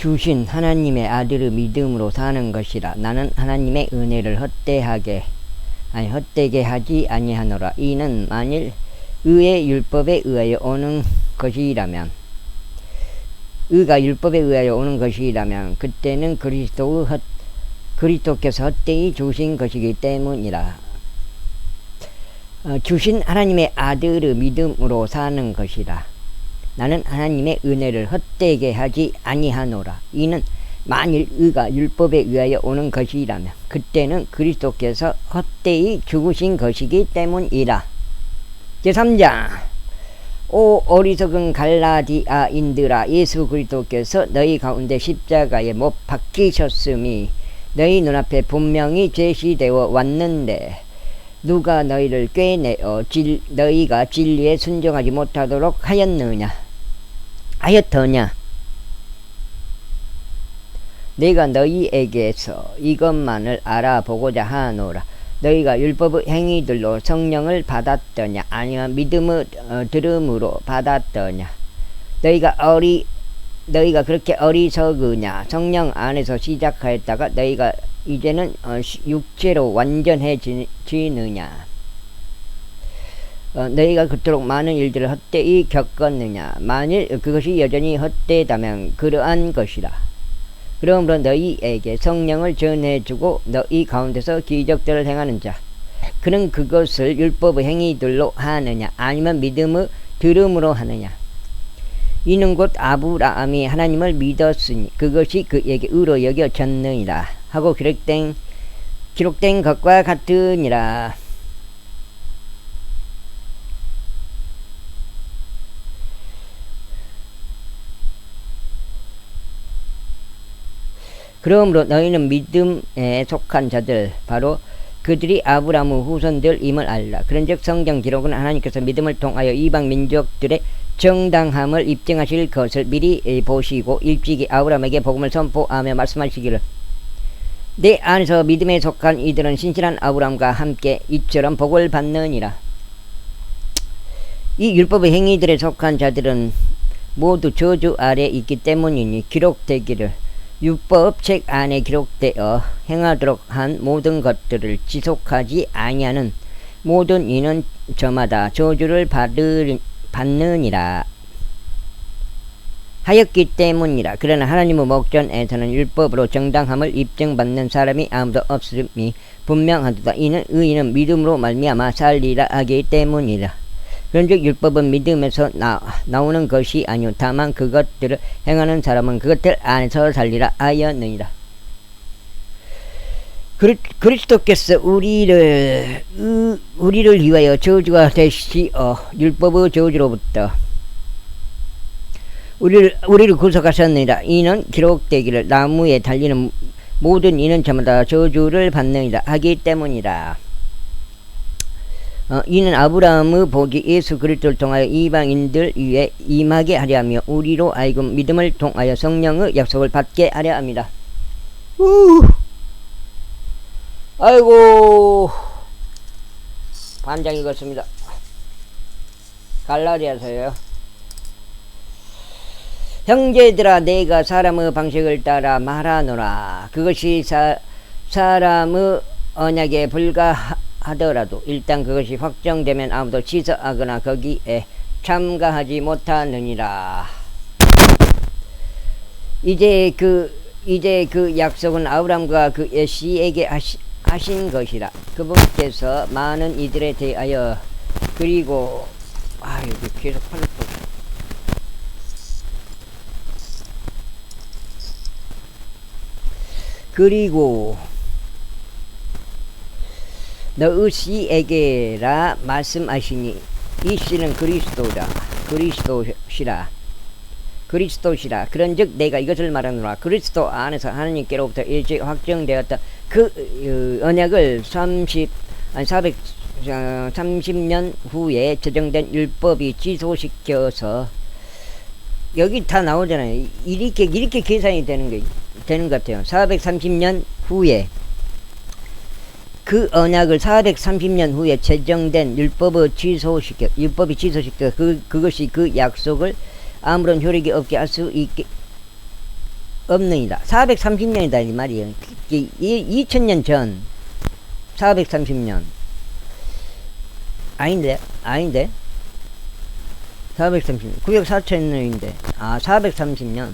주신 하나님의 아들의 믿음으로 사는 것이라. 나는 하나님의 은혜를 헛되게 하지 아니하노라. 이는 만일 의의 율법에 의하여 오는 것이라면, 의가 율법에 의하여 오는 것이라면 그때는 그리스도께서 헛되이 주신 것이기 때문이라. 주신 하나님의 아들의 믿음으로 사는 것이라. 나는 하나님의 은혜를 헛되게 하지 아니하노라. 이는 만일 의가 율법에 의하여 오는 것이라면 그때는 그리스도께서 헛되이 죽으신 것이기 때문이라. 제3장. 오 어리석은 갈라디아인들아, 예수 그리스도께서 너희 가운데 십자가에 못 박히셨음이 너희 눈앞에 분명히 제시되어 왔는데 누가 너희를 꾀내어 너희가 진리에 순종하지 못하도록 하였더냐. 내가 너희에게서 이것만을 알아보고자 하노라. 너희가 율법의 행위들로 성령을 받았더냐, 아니면 믿음의 들음으로 받았더냐. 너희가 그렇게 어리석으냐. 성령 안에서 시작하였다가 너희가 이제는 육체로 완전해지느냐. 너희가 그토록 많은 일들을 헛되이 겪었느냐. 만일 그것이 여전히 헛되다면 그러한 것이라. 그러므로 너희에게 성령을 전해주고 너희 가운데서 기적들을 행하는 자, 그는 그것을 율법의 행위들로 하느냐, 아니면 믿음의 들음으로 하느냐. 이는 곧 아브라함이 하나님을 믿었으니 그것이 그에게 의로 여겨졌느니라 하고 기록된 것과 같으니라. 그러므로 너희는 믿음에 속한 자들, 바로 그들이 아브라함의 후손들임을 알라. 그런즉 성경 기록은 하나님께서 믿음을 통하여 이방 민족들의 정당함을 입증하실 것을 미리 보시고 일찍이 아브라함에게 복음을 선포하며 말씀하시기를, 내 안에서 믿음에 속한 이들은 신실한 아브라함과 함께 이처럼 복을 받느니라. 이 율법의 행위들에 속한 자들은 모두 저주 아래 있기 때문이니 기록되기를, 율법책 안에 기록되어 행하도록 한 모든 것들을 지속하지 아니하는 모든 이는 저마다 저주를 받느니라 하였기 때문이라. 그러나 하나님의 목전에서는 율법으로 정당함을 입증받는 사람이 아무도 없음이 분명하도다. 이는 의인은 믿음으로 말미암아 살리라 하기 때문이라. 그런즉 율법은 믿음에서 나오는 것이 아니오 다만 그것들을 행하는 사람은 그것들 안에서 살리라 하였느니라. 그리스도께서 우리를 위하여 저주가 되시어 율법의 저주로부터 우리를 구속하셨느니라. 이는 기록되기를, 나무에 달리는 모든 이는 저마다 저주를 받느니라 하기 때문이라. 이는 아브라함의 복이 예수 그리스도를 통하여 이방인들 위에 임하게 하려 하며 우리로 하여금 믿음을 통하여 성령의 약속을 받게 하려 합니다. 아이고, 반장 읽었습니다. 갈라디아서요. 형제들아, 내가 사람의 방식을 따라 말하노라. 그것이 사람의 언약에 불과하더라도 일단 그것이 확정되면 아무도 지적하거나 거기에 참가하지 못하느니라. 이제 그 약속은 아브라함과 그의 씨에게 하신 것이라. 그분께서 많은 이들에 대하여, 그리고 여기 계속 팔을 또 그리고 너의 씨에게라 말씀하시니, 이 씨는 그리스도시라. 그런즉 내가 이것을 말하노라. 그리스도 안에서 하나님께로부터 일찍 확정되었다 그 언약을 430년 후에 제정된 율법이 취소시켜서, 여기 다 나오잖아요. 이렇게 계산이 되는 것 같아요. 430년 후에 그 언약을 430년 후에 제정된 율법이 취소시켜 그것이 그 약속을 아무런 효력이 없게 할 수 있게 없느니라. 430년이다 이 말이에요. 2000년 전 430년 아닌데 430년 9억 4천년인데 430년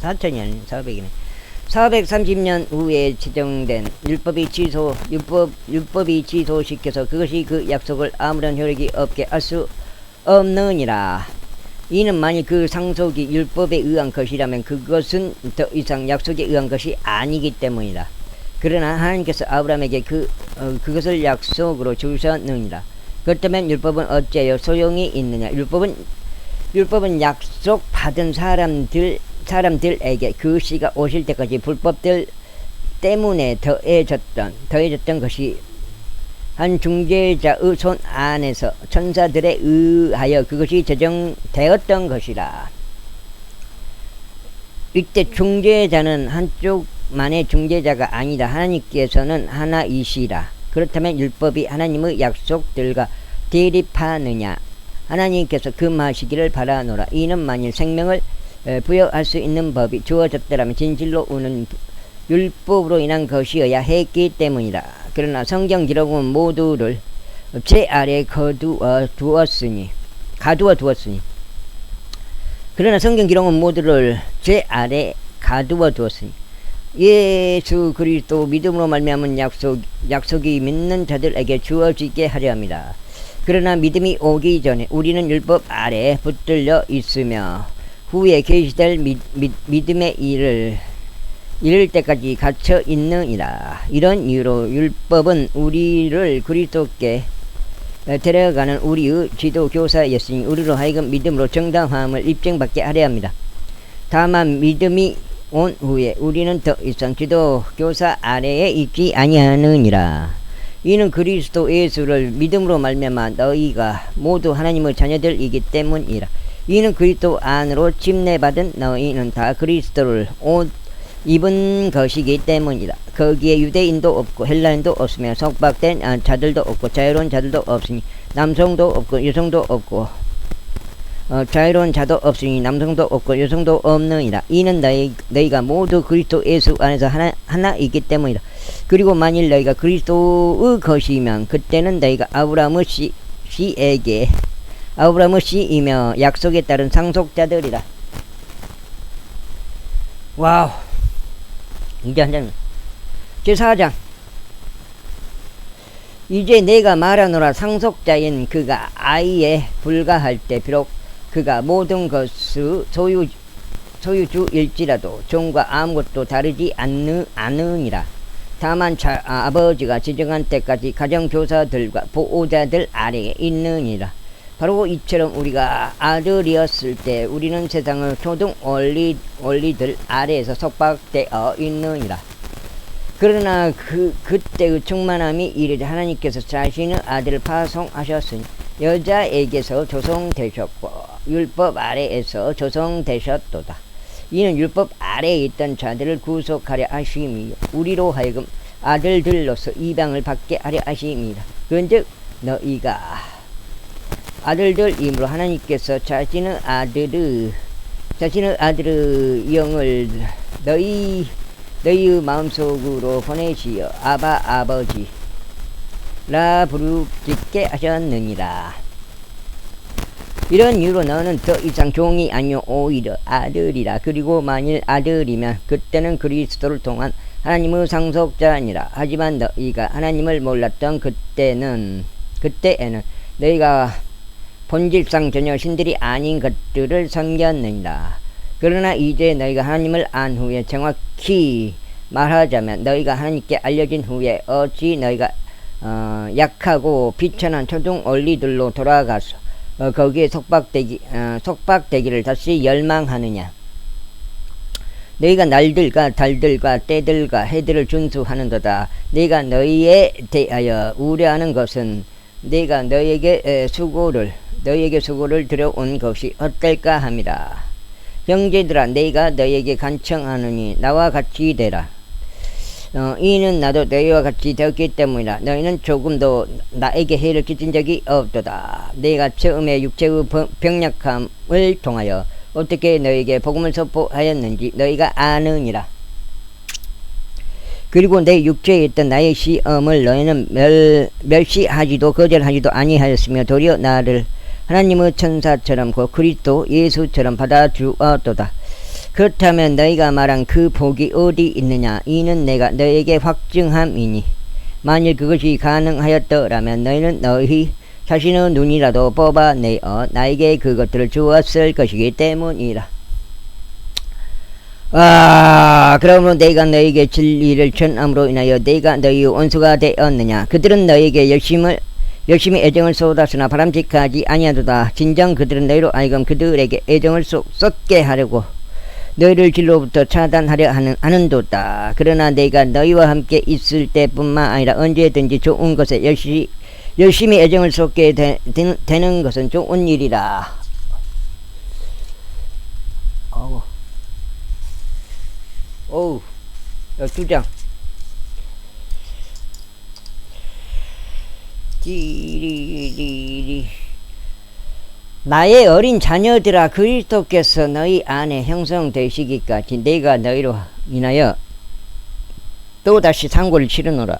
4천이 아닌 400이네. 430년 후에 지정된 율법이 취소시켜서 그것이 그 약속을 아무런 효력이 없게 할 수 없느니라. 이는 만일 그 상속이 율법에 의한 것이라면 그것은 더 이상 약속에 의한 것이 아니기 때문이다. 그러나 하나님께서 아브라함에게 그것을 약속으로 주셨느니라. 그렇다면 율법은 어찌하여 소용이 있느냐? 율법은 약속 받은 사람들에게 그 시가 오실 때까지 불법들 때문에 더해졌던 것이 한 중재자의 손 안에서 천사들에 의하여 그것이 제정되었던 것이라. 이때 중재자는 한쪽만의 중재자가 아니다. 하나님께서는 하나이시라. 그렇다면 율법이 하나님의 약속들과 대립하느냐? 하나님께서 금하시기를 바라노라. 이는 만일 생명을 부여할 수 있는 법이 주어졌더라면 진실로 오는 율법으로 인한 것이어야 했기 때문이다. 그러나 성경 기록은 모두를 제 아래 가두어 두었으니 그러나 성경 기록은 모두를 제 아래 가두어 두었으니 예수 그리스도 믿음으로 말미암은 약속이 믿는 자들에게 주어지게 하려 합니다. 그러나 믿음이 오기 전에 우리는 율법 아래 붙들려 있으며 후에 계시될 믿음의 이를 때까지 갇혀 있느니라. 이런 이유로 율법은 우리를 그리스도께 데려가는 우리의 지도교사였으니 우리로 하여금 믿음으로 정당함을 입증받게 하려 합니다. 다만 믿음이 온 후에 우리는 더 이상 지도교사 아래에 있지 아니하느니라. 이는 그리스도 예수를 믿음으로 말미암아 너희가 모두 하나님의 자녀들이기 때문이라. 이는 그리스도 안으로 침례받은 너희는 다 그리스도를 옷 입은 것이기 때문이다. 거기에 유대인도 없고 헬라인도 없으며 속박된 자들도 없고 자유로운 자들도 없으니 남성도 없고 여성도 없고 자유로운 자도 없으니 남성도 없고 여성도 없느니라. 이는 너희가 모두 그리스도 예수 안에서 하나이기 때문이다. 그리고 만일 너희가 그리스도의 것이면 그때는 너희가 아브라함의 씨이며 약속에 따른 상속자들이라. 와우. 이제 한 장. 제4장. 이제 내가 말하노라. 상속자인 그가 아이에 불과할 때 비록 그가 모든 것의 소유주일지라도 종과 아무것도 다르지 않으니라. 다만 아버지가 지정한 때까지 가정교사들과 보호자들 아래에 있느니라. 바로 이처럼 우리가 아들이었을 때 우리는 세상의 초등 원리들 아래에서 속박되어 있느니라. 그러나 그때의 충만함이 이르되 하나님께서 자신의 아들을 파송하셨으니 여자에게서 조성되셨고 율법 아래에서 조성되셨도다. 이는 율법 아래에 있던 자들을 구속하려 하심이요 우리로 하여금 아들들로서 이방을 받게 하려 하심이라. 그런즉 너희가 아들들이므로 하나님께서 자신의 아들의 영을 너희의 마음속으로 보내시어 아바 아버지라 부르짖게 하셨느니라. 이런 이유로 너는 더 이상 종이 아니요 오히려 아들이라. 그리고 만일 아들이면 그때는 그리스도를 통한 하나님의 상속자니라. 하지만 너희가 하나님을 몰랐던 그때에는 너희가 본질상 전혀 신들이 아닌 것들을 섬겼느니라. 그러나 이제 너희가 하나님을 안 후에, 정확히 말하자면 너희가 하나님께 알려진 후에 어찌 너희가 약하고 비천한 초등 원리들로 돌아가서 거기에 속박되기를 다시 열망하느냐. 너희가 날들과 달들과 때들과 해들을 준수하는도다. 내가 너희에 대하여 우려하는 것은 내가 너희에게 수고를 들여온 것이 어떨까 함이라. 형제들아, 내가 너희에게 간청하느니 나와 같이 되라. 이는 나도 너희와 같이 되었기 때문이라. 너희는 조금도 나에게 해를 끼친 적이 없도다. 내가 처음에 육체의 병약함을 통하여 어떻게 너에게 복음을 선포하였는지 너희가 아느니라. 그리고 내 육체에 있던 나의 시험을 너희는 멸시하지도 거절하지도 아니하였으며 도리어 나를 하나님의 천사처럼 그 그리스도 예수처럼 받아주었도다. 그렇다면 너희가 말한 그 복이 어디 있느냐? 이는 내가 너에게 확증함이니 만일 그것이 가능하였더라면 너희는 너희 자신의 눈이라도 뽑아내어 나에게 그것들을 주었을 것이기 때문이라. 그러므로 내가 너에게 진리를 전함으로 인하여 내가 너희의 원수가 되었느냐? 그들은 너에게 열심히 애정을 쏟았으나 바람직하지 아니하도다. 진정 그들은 너희로 하여금 그들에게 애정을 쏟게 하려고 너희를 길로부터 차단하려 하는도다. 그러나 내가 너희와 함께 있을 때뿐만 아니라 언제든지 좋은 것에 열심히 애정을 쏟게 되는 것은 좋은 일이라. 어우, 2장. 나의 어린 자녀들아, 그리스도께서 너희 안에 형성되시기까지 내가 너희로 인하여 또다시 상고를 치르노라.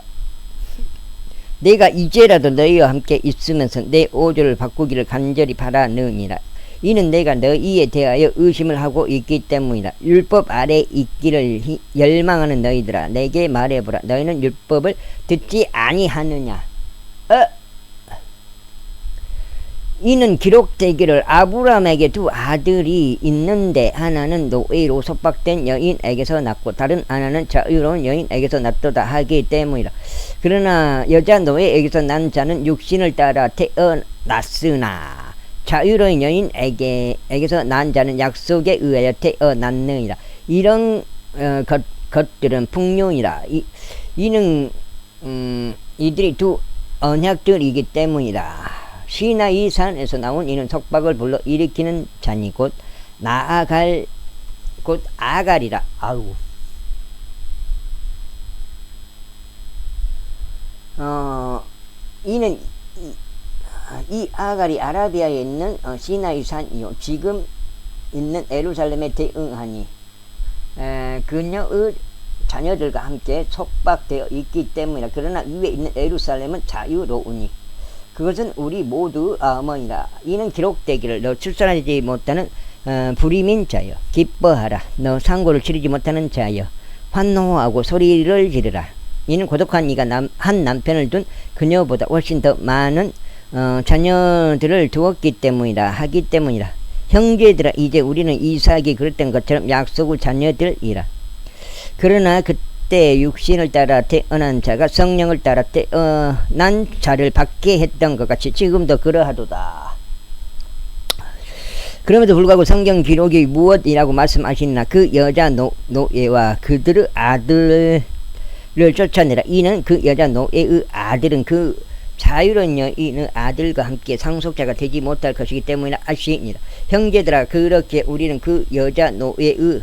내가 이제라도 너희와 함께 있으면서 내 오조를 바꾸기를 간절히 바라느니라. 이는 내가 너희에 대하여 의심을 하고 있기 때문이다. 율법 아래 있기를 열망하는 너희들아, 내게 말해보라. 너희는 율법을 듣지 아니하느냐? 이는 기록되기를 아브라함에게 두 아들이 있는데 하나는 노예로 속박된 여인에게서 낳고 다른 하나는 자유로운 여인에게서 낳도다 하기 때문이라. 그러나 여자 노예에게서 난 자는 육신을 따라 태어났으나 자유로운 여인에게서 난 자는 약속에 의하여 태어났느니라. 이런 것들은 풍요이라. 이는 이들이 두 언약들이기 때문이다. 시나이 산에서 나온 이는 속박을 불러 일으키는 자니 곧 나아갈 곧 아갈이라. 이는 이 아갈이 아라비아에 있는 시나이 산이요 지금 있는 예루살렘에 대응하니 그녀의 자녀들과 함께 속박되어 있기 때문이라. 그러나 위에 있는 예루살렘은 자유로우니 그것은 우리 모두 어머니라. 이는 기록되기를 너 출산하지 못하는 불임인 자여 기뻐하라. 너 상고를 치르지 못하는 자여 환호하고 소리를 지르라. 이는 고독한 이가 한 남편을 둔 그녀보다 훨씬 더 많은 자녀들을 두었기 때문이라 하기 때문이라. 형제들아, 이제 우리는 이삭이 그랬던 것처럼 약속의 자녀들이라. 그러나 그때 육신을 따라 태어난 자가 성령을 따라 태어난 자를 받게 했던 것 같이 지금도 그러하도다. 그럼에도 불구하고 성경 기록이 무엇이라고 말씀하시나? 그 여자 노예와 그들의 아들을 쫓아내라. 이는 그 여자 노예의 아들은 그 자유로운 여인의 아들과 함께 상속자가 되지 못할 것이기 때문이라 하시니라. 형제들아, 그렇게 우리는 그 여자 노예의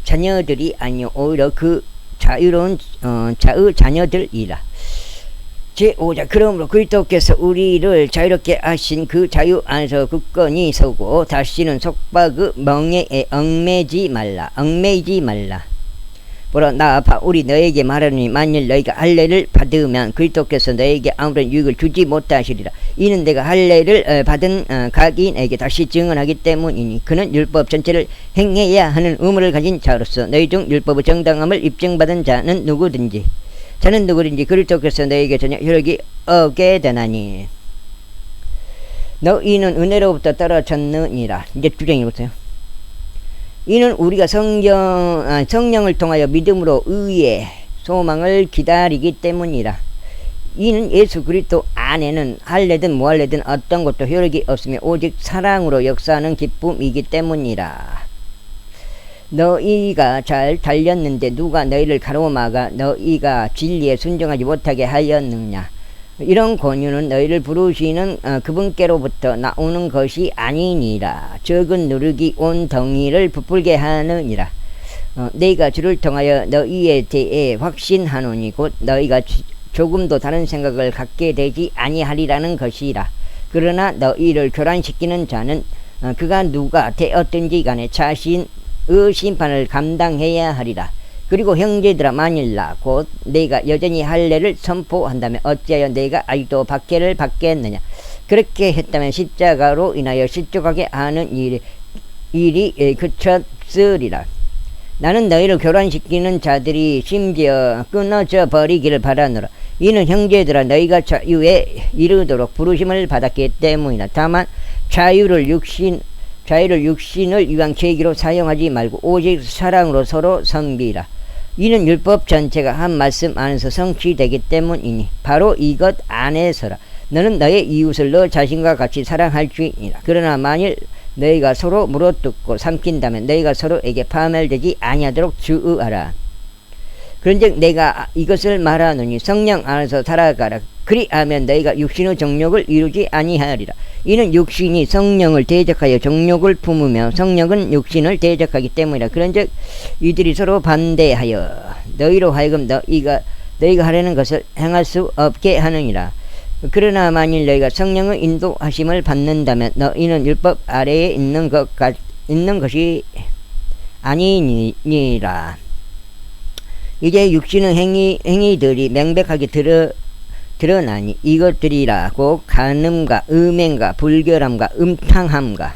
자녀들이 아니요 오히려 그 자유로운 자의 자녀들이라. 제5자 그러므로 그리스도께서 우리를 자유롭게 하신 그 자유 안에서 굳건히 서고 다시는 속박의 멍에에 얽매이지 말라. 보라, 나 바울이 너에게 말하노니 만일 너희가 할례를 받으면 그리스도께서 너에게 아무런 유익을 주지 못하시리라. 이는 내가 할례를 받은 각인에게 다시 증언하기 때문이니 그는 율법 전체를 행해야 하는 의무를 가진 자로서 너희 중 율법의 정당함을 입증받은 자는 누구든지 그리스도께서 너에게 전혀 효력이 없게 되나니 너희는 은혜로부터 떨어졌느니라. 이제 주장 읽으세요. 이는 우리가 성령을 통하여 믿음으로 의의 소망을 기다리기 때문이라. 이는 예수 그리스도 안에는 할례든 무할례든 어떤 것도 효력이 없으며 오직 사랑으로 역사하는 기쁨이기 때문이라. 너희가 잘 달렸는데 누가 너희를 가로막아 너희가 진리에 순종하지 못하게 하였느냐? 이런 권유는 너희를 부르시는 그분께로부터 나오는 것이 아니니라. 적은 누룩이 온 덩이를 부풀게 하느니라. 내가 주를 통하여 너희에 대해 확신하노니 곧 너희가 조금도 다른 생각을 갖게 되지 아니하리라는 것이라. 그러나 너희를 교란시키는 자는 그가 누가 되었든지 간에 자신의 심판을 감당해야 하리라. 그리고 형제들아, 만일 나 곧 내가 여전히 할례를 선포한다면 어찌하여 내가 아직도 박해를 받겠느냐. 그렇게 했다면 십자가로 인하여 실족하게 하는 일이 그쳤으리라. 나는 너희를 교란시키는 자들이 심지어 끊어져 버리기를 바라노라. 이는 형제들아, 너희가 자유에 이르도록 부르심을 받았기 때문이다. 다만 자유를 육신을 위한 계기로 사용하지 말고 오직 사랑으로 서로 섬기라. 이는 율법 전체가 한 말씀 안에서 성취되기 때문이니 바로 이것 안에서라. 너는 너의 이웃을 너 자신과 같이 사랑할 줄이니라. 그러나 만일 너희가 서로 물어뜯고 삼킨다면 너희가 서로에게 파멸되지 아니하도록 주의하라. 그런즉 내가 이것을 말하노니 성령 안에서 살아가라. 그리하면 너희가 육신의 정욕을 이루지 아니하리라. 이는 육신이 성령을 대적하여 정욕을 품으며 성령은 육신을 대적하기 때문이라. 그런즉 이들이 서로 반대하여 너희로 하여금 너희가 하려는 것을 행할 수 없게 하느니라. 그러나 만일 너희가 성령의 인도하심을 받는다면 너희는 율법 아래에 있는 것이 아니니라. 이제 육신의 행위들이 명백하게 드러나니 이것들이라고 간음과 음행과 불결함과 음탕함과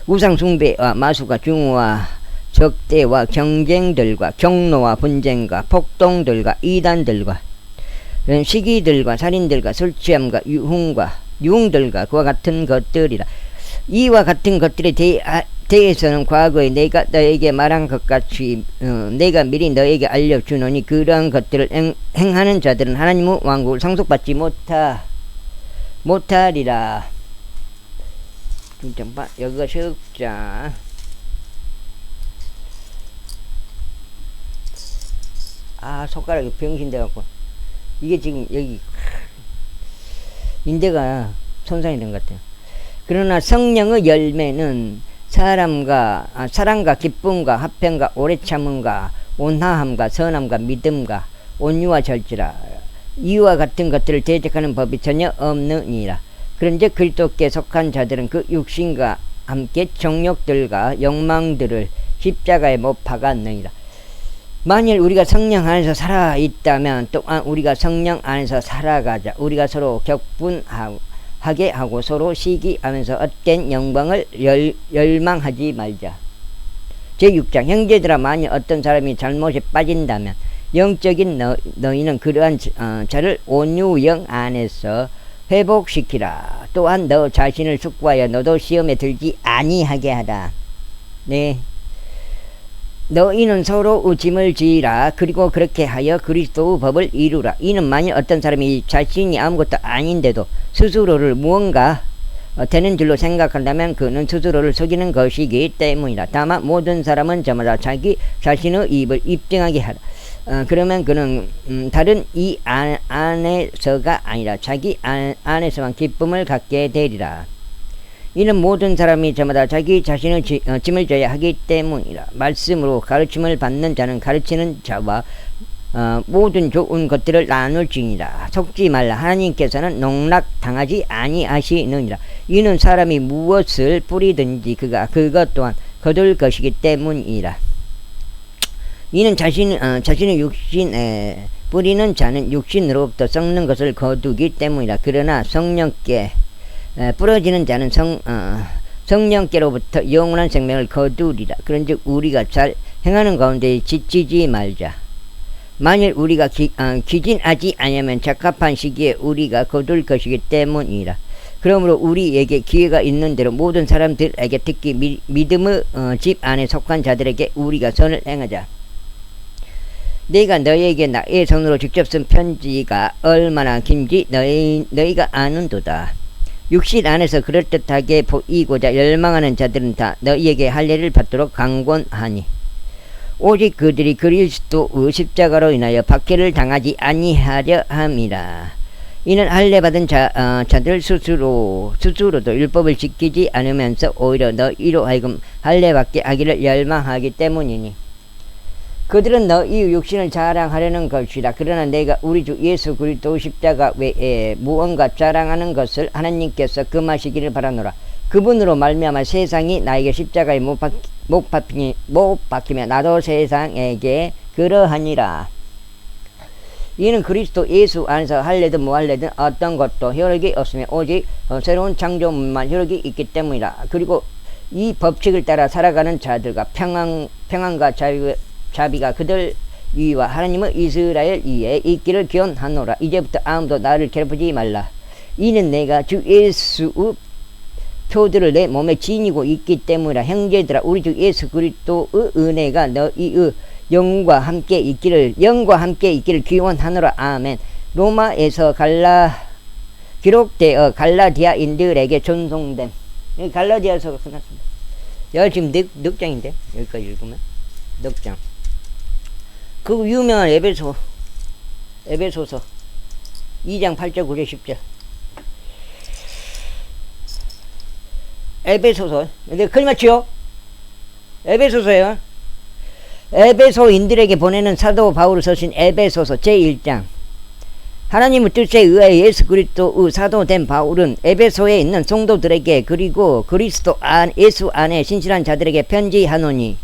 우상숭배와 마수가 중후와 적대와 경쟁들과 경노와 분쟁과 폭동들과 이단들과 시기들과 살인들과 술취함과 유흥들과 그와 같은 것들이라. 이와 같은 것들에 대해서는 과거에 내가 너에게 말한 것 같이 내가 미리 너에게 알려주노니 그러한 것들을 행하는 자들은 하나님의 왕국을 상속받지 못하리라. 중점바 여기가 석자. 손가락이 병신돼갖고 이게 지금 여기 인대가 손상이 된 것 같아요. 그러나 성령의 열매는 사랑과 기쁨과 화평과 오래 참음과 온화함과 선함과 믿음과 온유와 절제라. 이와 같은 것들을 대적하는 법이 전혀 없느니라. 그런즉 그리스도께 속한 자들은 그 육신과 함께 정욕들과 욕망들을 십자가에 못 박았느니라. 만일 우리가 성령 안에서 살아있다면 또한 우리가 성령 안에서 살아가자. 우리가 서로 격분하게 하고 서로 시기하면서 헛된 영광을 열망하지 말자. 제6장 형제들아, 만일 어떤 사람이 잘못에 빠진다면 영적인 너희는 그러한 자를 온유영 안에서 회복시키라. 또한 너 자신을 숙고하여 너도 시험에 들지 아니하게 하라. 네. 너희는 서로 짐을 지라. 그리고 그렇게 하여 그리스도의 법을 이루라. 이는 만일 어떤 사람이 자신이 아무것도 아닌데도 스스로를 무언가 되는 줄로 생각한다면 그는 스스로를 속이는 것이기 때문이다. 다만 모든 사람은 저마다 자기 자신의 입을 입증하게 하라. 그러면 그는 다른 이 안에서가 아니라 자기 안에서만 기쁨을 갖게 되리라. 이는 모든 사람이 저마다 자기 자신의 짐을 져야 하기 때문이라. 말씀으로 가르침을 받는 자는 가르치는 자와 모든 좋은 것들을 나눌지니라. 속지 말라. 하나님께서는 농락당하지 아니하시느니라. 이는 사람이 무엇을 뿌리든지 그가 그것 또한 거둘 것이기 때문이라. 이는 자신의 육신에 뿌리는 자는 육신으로부터 썩는 것을 거두기 때문이라. 그러나 성령께 부러지는 자는 성령께로부터 영원한 생명을 거두리라. 그런즉 우리가 잘 행하는 가운데 지치지 말자. 만일 우리가 기진하지 아니하면 적합한 시기에 우리가 거둘 것이기 때문이라. 그러므로 우리에게 기회가 있는 대로 모든 사람들에게 특히 믿음의 집 안에 속한 자들에게 우리가 선을 행하자. 내가 너희에게 나의 손으로 직접 쓴 편지가 얼마나 긴지 너희가 아는도다. 육신 안에서 그럴듯하게 보이고자 열망하는 자들은 다 너희에게 할례를 받도록 강권하니 오직 그들이 그리스도의 십자가로 인하여 박해를 당하지 아니하려 함이라. 이는 할례 받은 자들 스스로도 율법을 지키지 않으면서 오히려 너희로 하여금 할례 받게 하기를 열망하기 때문이니 그들은 너희 육신을 자랑하려는 것이라. 그러나 내가 우리 주 예수 그리스도 십자가 외에 무언가 자랑하는 것을 하나님께서 금하시기를 바라노라. 그분으로 말미암아 세상이 나에게 십자가에 못 박히며 나도 세상에게 그러하니라. 이는 그리스도 예수 안에서 할래든 뭐할래든 어떤 것도 혈육이 없으며 오직 새로운 창조물만 혈육이 있기 때문이라. 그리고 이 법칙을 따라 살아가는 자들과 평안과 자비가 그들 위와 하나님의 이스라엘 위에 있기를 기원하노라. 이제부터 아무도 나를 괴롭히지 말라. 이는 내가 주 예수의 표들을 내 몸에 지니고 있기 때문이라. 형제들아, 우리 주 예수 그리스도의 은혜가 너희의 영과 함께 있기를 기원하노라. 아멘. 로마에서 기록되어 갈라디아인들에게 전송된, 갈라디아서가 끝났습니다. 여기 지금 넉 장인데 여기까지 읽으면 넉 장. 그 유명한 에베소서 2장 8절 9절 10절. 에베소서, 근데 큰일 맞지요? 에베소서예요. 에베소인들에게 보내는 사도 바울을 쓰신 에베소서 제1장. 하나님의 뜻에 의하여 예수 그리스도의 사도된 바울은 에베소에 있는 성도들에게 그리고 예수 안에 신실한 자들에게 편지하노니,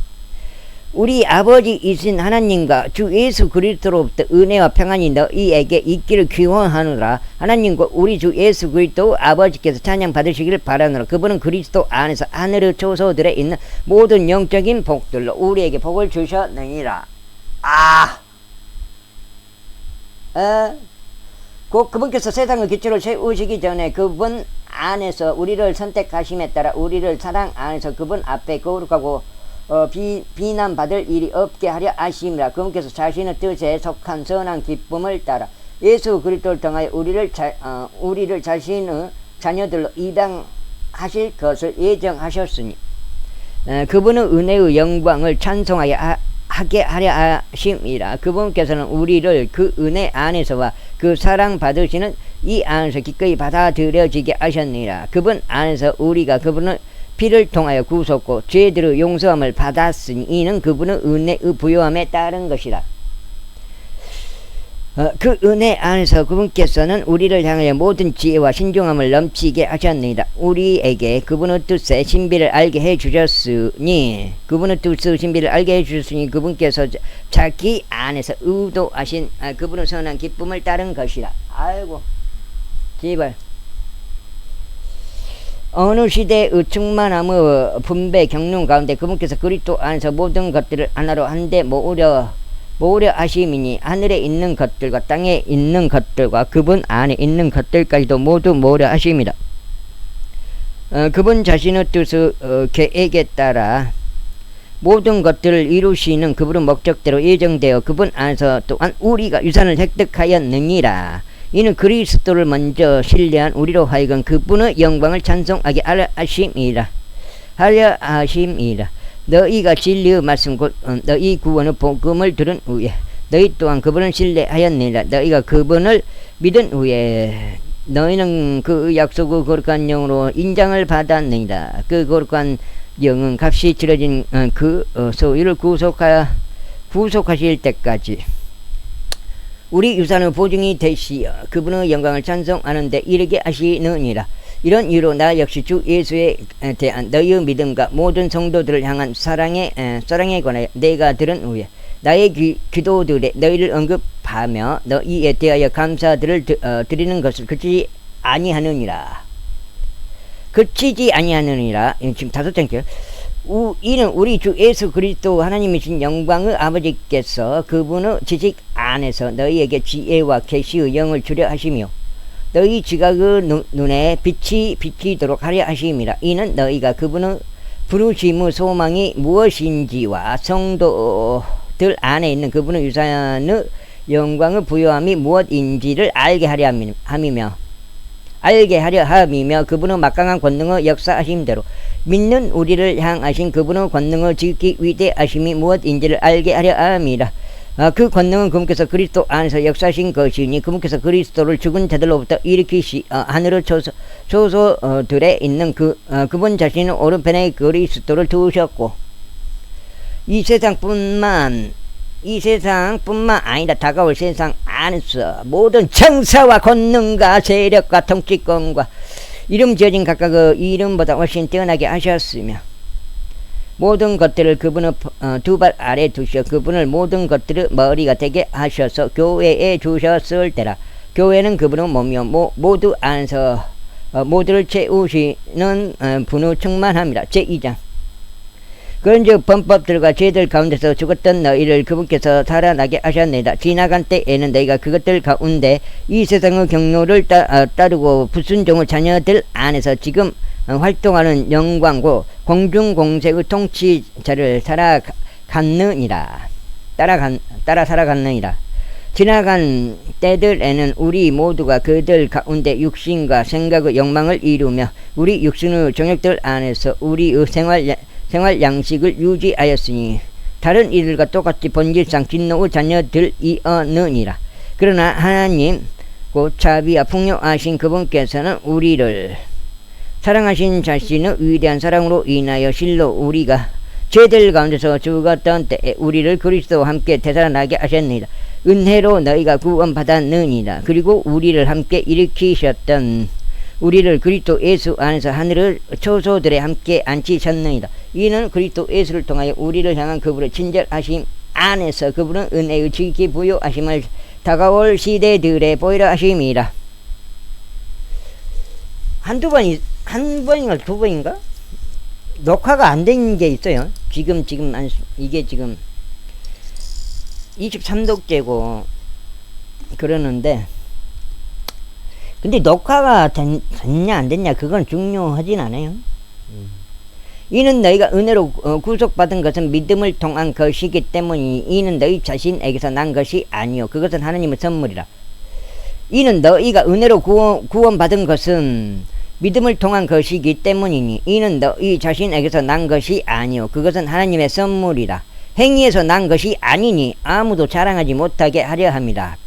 우리 아버지이신 하나님과 주 예수 그리스도로부터 은혜와 평안이 너희에게 있기를 기원하노라. 하나님과 우리 주 예수 그리스도 아버지께서 찬양 받으시기를 바라노라. 그분은 그리스도 안에서 하늘의 초소들에 있는 모든 영적인 복들로 우리에게 복을 주셨느니라. 그분께서 세상의 기초를 세우시기 전에 그분 안에서 우리를 선택하심에 따라 우리를 사랑 안에서 그분 앞에 거룩하고 비난받을 일이 없게 하려 하심이라. 그분께서 자신의 뜻에 속한 선한 기쁨을 따라 예수 그리스도를 통하여 우리를 자신의 자녀들로 입양하실 것을 예정하셨으니, 그분의 은혜의 영광을 찬송하게 하려 하심이라. 그분께서는 우리를 그 은혜 안에서와 그 사랑 받으시는 이 안에서 기꺼이 받아들여지게 하셨느니라. 그분 안에서 우리가 그분의 피를 통하여 구속고 죄들의 용서함을 받았으니 이는 그분의 은혜의 부요함에 따른 것이라. 그 은혜 안에서 그분께서는 우리를 향하여 모든 지혜와 신중함을 넘치게 하셨느니라. 우리에게 그분의 뜻의 신비를 알게 해주셨으니 그분께서 자기 안에서 의도하신 그분의 선한 기쁨을 따른 것이라. 아이고 제발. 어느 시대의 충만함의 분배 경륜 가운데 그분께서 그리스도 안에서 모든 것들을 하나로 한데 모으려 하심이니, 하늘에 있는 것들과 땅에 있는 것들과 그분 안에 있는 것들까지도 모두 모으려 하심이라. 그분 자신의 뜻의 계획에 따라 모든 것들을 이루시는 그분의 목적대로 예정되어 그분 안에서 또한 우리가 유산을 획득하였느니라. 이는 그리스도를 먼저 신뢰한 우리로 하여금 그분의 영광을 찬송하게 하려 하심이라. 너희가 진리의 말씀 곧 너희 구원의 복음을 들은 후에 너희 또한 그분을 신뢰하였느니라. 너희가 그분을 믿은 후에 너희는 그 약속의 거룩한 영으로 인장을 받았느니라. 그 거룩한 영은 값이 치러진 그 소유를 구속하실 때까지 우리 유산의 보증이 되시어 그분의 영광을 찬송하는데 이르게 하시느니라. 이런 이유로 나 역시 주 예수에 대한 너희의 믿음과 모든 성도들을 향한 사랑에 관하여 내가 들은 후에 나의 기도들에 너희를 언급하며 너희에 대하여 감사들을 드리는 것을 그치지 아니하느니라. 지금 5장째요. 이는 우리 주 예수 그리스도 하나님이신 영광의 아버지께서 그분의 지식 안에서 너희에게 지혜와 계시의 영을 주려 하시며 너희 지각의 눈에 빛이 비치도록 하려 하심이라. 이는 너희가 그분의 부르심의 소망이 무엇인지와 성도들 안에 있는 그분의 유산의 영광의 부요함이 무엇인지를 알게 하려 함이며 그분의 막강한 권능의 역사하심대로 믿는 우리를 향하신 그분의 권능의 지극히 위대하심이 무엇인지를 알게 하려 함이라. 그 권능은 그분께서 그리스도 안에서 역사하신 것이니 그분께서 그리스도를 죽은 자들로부터 일으키시 하늘의 초소들에 있는 그분 자신은 오른편에 그리스도를 두셨고 이 세상뿐만 아니라 다가올 세상 안에서 모든 청사와 권능과 세력과 통치권과 이름 지어진 각각의 이름보다 훨씬 뛰어나게 하셨으며 모든 것들을 그분의 두 발 아래 두셔 그분을 모든 것들의 머리가 되게 하셔서 교회에 주셨을 때라. 교회는 그분의 몸이요 모두 안에서 모두를 채우시는 분의 충만함이라. 제2장. 그런즉 범법들과 죄들 가운데서 죽었던 너희를 그분께서 살아나게 하셨나이다. 지나간 때에는 너희가 그것들 가운데 이 세상의 경로를 따르고 불순종의 자녀들 안에서 지금 활동하는 영광고 공중공세의 통치자를 따라 살아갔느니라. 지나간 때들에는 우리 모두가 그들 가운데 육신과 생각의 욕망을 이루며 우리 육신의 정욕들 안에서 우리의 생활 양식을 유지하였으니 다른 이들과 똑같이 본질상 진노의 자녀들이었느니라. 그러나 하나님 곧 자비와 풍요하신 그분께서는 우리를 사랑하신 자신의 위대한 사랑으로 인하여 실로 우리가 죄들 가운데서 죽었던 때에 우리를 그리스도와 함께 되살아나게 하셨느니라. 은혜로 너희가 구원받았느니라. 그리고 우리를 함께 일으키셨던 우리를 그리스도 예수 안에서 하늘의 초소들에 함께 앉히셨느니라. 이는 그리스도 예수를 통하여 우리를 향한 그분의 친절하심 안에서 그분은 은혜의 지극히 부요하심을 다가올 시대들에 보이려 하심이라. 한 번인가 두 번인가? 녹화가 안 된 게 있어요. 이게 지금 23독째고 그러는데 근데 녹화가 됐냐 안 됐냐 그건 중요하진 않아요. 이는 너희가 은혜로 구속받은 것은 믿음을 통한 것이기 때문이니 이는 너희 자신에게서 난 것이 아니요 그것은 하나님의 선물이라. 이는 너희가 은혜로 구원받은 것은 믿음을 통한 것이기 때문이니 이는 너희 자신에게서 난 것이 아니요 그것은 하나님의 선물이라. 행위에서 난 것이 아니니 아무도 자랑하지 못하게 하려 합니다.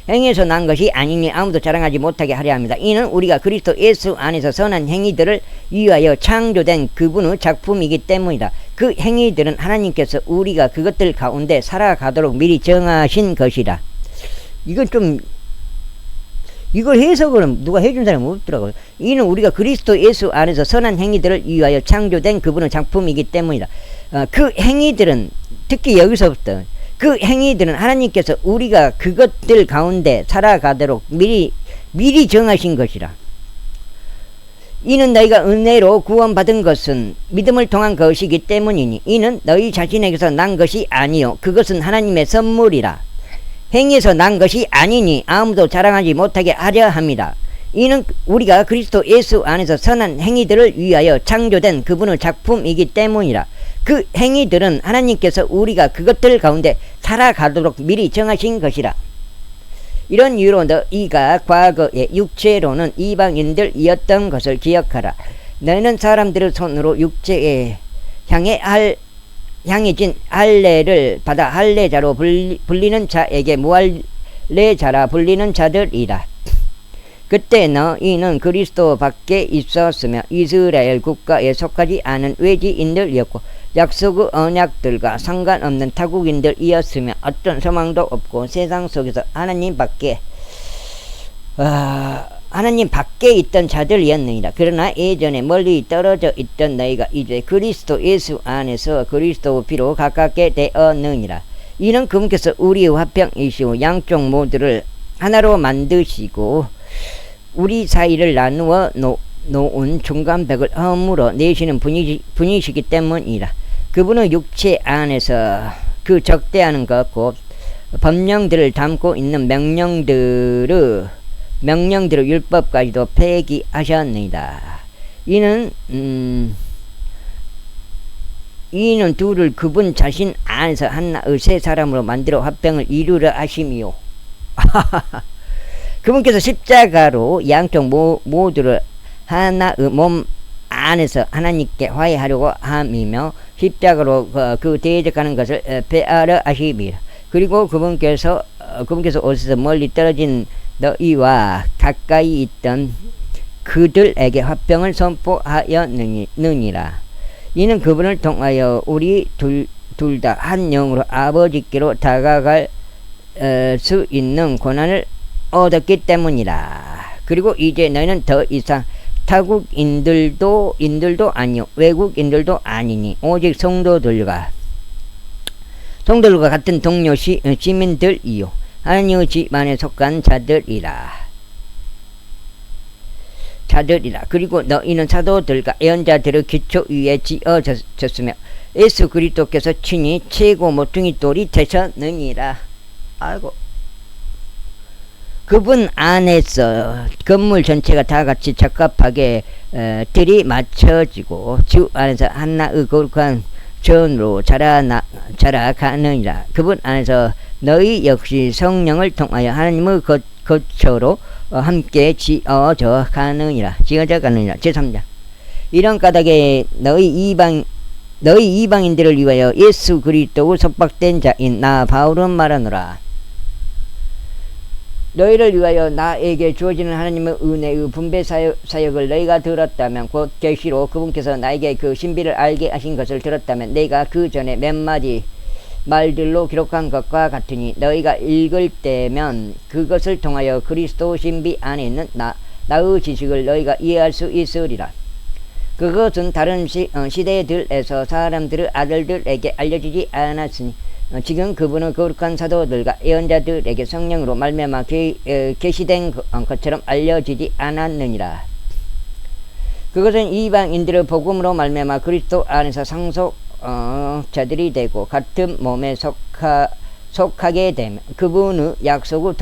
행위에서 난 것이 아니니 아무도 자랑하지 못하게 하려 합니다. 이는 우리가 그리스도 예수 안에서 선한 행위들을 위하여 창조된 그분의 작품이기 때문이다. 그 행위들은 하나님께서 우리가 그것들 가운데 살아가도록 미리 정하신 것이라. 이걸 해석을 누가 해준 사람이 없더라고요. 이는 우리가 그리스도 예수 안에서 선한 행위들을 위하여 창조된 그분의 작품이기 때문이다. 그 행위들은 특히 여기서부터 그 행위들은 하나님께서 우리가 그것들 가운데 살아가도록 미리 정하신 것이라. 이는 너희가 은혜로 구원받은 것은 믿음을 통한 것이기 때문이니 이는 너희 자신에게서 난 것이 아니요 그것은 하나님의 선물이라. 행위에서 난 것이 아니니 아무도 자랑하지 못하게 하려 합니다. 이는 우리가 그리스도 예수 안에서 선한 행위들을 위하여 창조된 그분의 작품이기 때문이라. 그 행위들은 하나님께서 우리가 그것들 가운데 살아가도록 미리 정하신 것이라. 이런 이유로 너희가 과거에 육체로는 이방인들이었던 것을 기억하라. 너희는 사람들의 손으로 육체에 향해진 할례를 받아 할례자로 불리는 자에게 무할례자라 불리는 자들이라. 그때 너희는 그리스도 밖에 있었으며 이스라엘 국가에 속하지 않은 외지인들이었고 약속의 언약들과 상관없는 타국인들이었으며 어떤 소망도 없고 세상 속에서 하나님 밖에 있던 자들이었느니라. 그러나 예전에 멀리 떨어져 있던 너희가 이제 그리스도 예수 안에서 그리스도 피로 가깝게 되었느니라. 이는 그분께서 우리의 화평이시오 양쪽 모두를 하나로 만드시고 우리 사이를 나누어 놓은 중간벽을 허물어 내시는 분이시기 때문이라. 그분의 육체 안에서 그 적대하는 것 곧 법령들을 담고 있는 명령들의 율법까지도 폐기하셨느니라. 이는 둘을 그분 자신 안에서 하나의 새 사람으로 만들어 화평을 이루려 하심이요. 그분께서 십자가로 양쪽 모두를 하나의 몸 안에서 하나님께 화해하려고 함이며 십자가로 그 대적하는 것을 폐하려 하심이라. 그리고 그분께서 어디서 멀리 떨어진 너희와 가까이 있던 그들에게 화평을 선포하였느니라. 이는 그분을 통하여 우리 둘 다 한 영으로 아버지께로 다가갈 수 있는 권한을 얻었기 때문이라. 그리고 이제 너희는 더 이상 타국인들도 아니요 외국인들도 아니니 오직 성도들과 같은 동료 시민들이요 하나님의 집안에 속한 자들이라. 그리고 너희는 사도들과 예언자들의 기초 위에 지어졌으며 예수 그리스도께서 친히 최고 모퉁이 돌이 되셨느니라. 아이고, 그분 안에서 건물 전체가 다 같이 적합하게 틀이 맞춰지고 주 안에서 하나의 거룩한 전으로 자라가느니라. 그분 안에서 너희 역시 성령을 통하여 하나님의 거처로 함께 지어져 가느니라. 제3장. 이런 까닭에 너희 이방인들을 위하여 예수 그리스도의 속박된 자인 나 바울은 말하노라. 너희를 위하여 나에게 주어지는 하나님의 은혜의 분배 사역을 너희가 들었다면, 곧 계시로 그분께서 나에게 그 신비를 알게 하신 것을 들었다면 내가 그 전에 몇 마디 말들로 기록한 것과 같으니 너희가 읽을 때면 그것을 통하여 그리스도 신비 안에 있는 나의 지식을 너희가 이해할 수 있으리라. 그것은 다른 시대들에서 사람들의 아들들에게 알려지지 않았으니 지금 그분은 거룩한 사도들과 예언자들에게 성령으로 말미암아 계시된 것처럼 알려지지 않았느니라. 그것은 이방인들의 복음으로 말미암아 그리스도 안에서 상속자들이 되고 같은 몸에 속하게 되면 그분의 약속의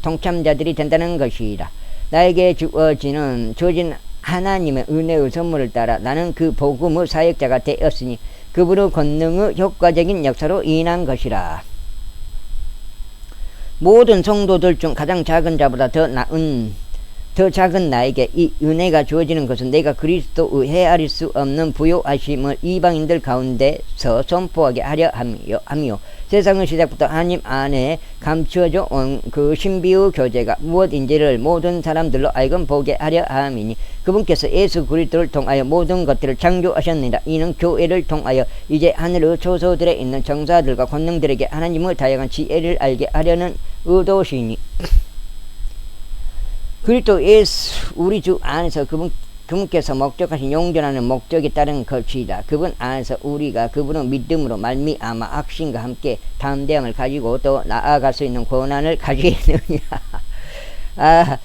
동참자들이 된다는 것이라. 나에게 주어진 하나님의 은혜의 선물을 따라 나는 그 복음의 사역자가 되었으니 그분의 권능의 효과적인 역사로 인한 것이라. 모든 성도들 중 가장 작은 자보다 더 작은 나에게 이 은혜가 주어지는 것은 내가 그리스도의 헤아릴 수 없는 부요하심을 이방인들 가운데서 선포하게 하려 함이요. 세상의 시작부터 하나님 안에 감추어져 온 그 신비의 교제가 무엇인지를 모든 사람들로 알금 보게 하려 함이니 그분께서 예수 그리스도를 통하여 모든 것들을 창조하셨느니라. 이는 교회를 통하여 이제 하늘의 초소들에 있는 정사들과 권능들에게 하나님의 다양한 지혜를 알게 하려는 의도시니 그리스도 예수 우리 주 안에서 그분께서 목적하신 용전하는 목적에 따른 것이다. 그분 안에서 우리가 그분의 믿음으로 말미암아 확신과 함께 담대함을 가지고 또 나아갈 수 있는 권한을 가지느니라.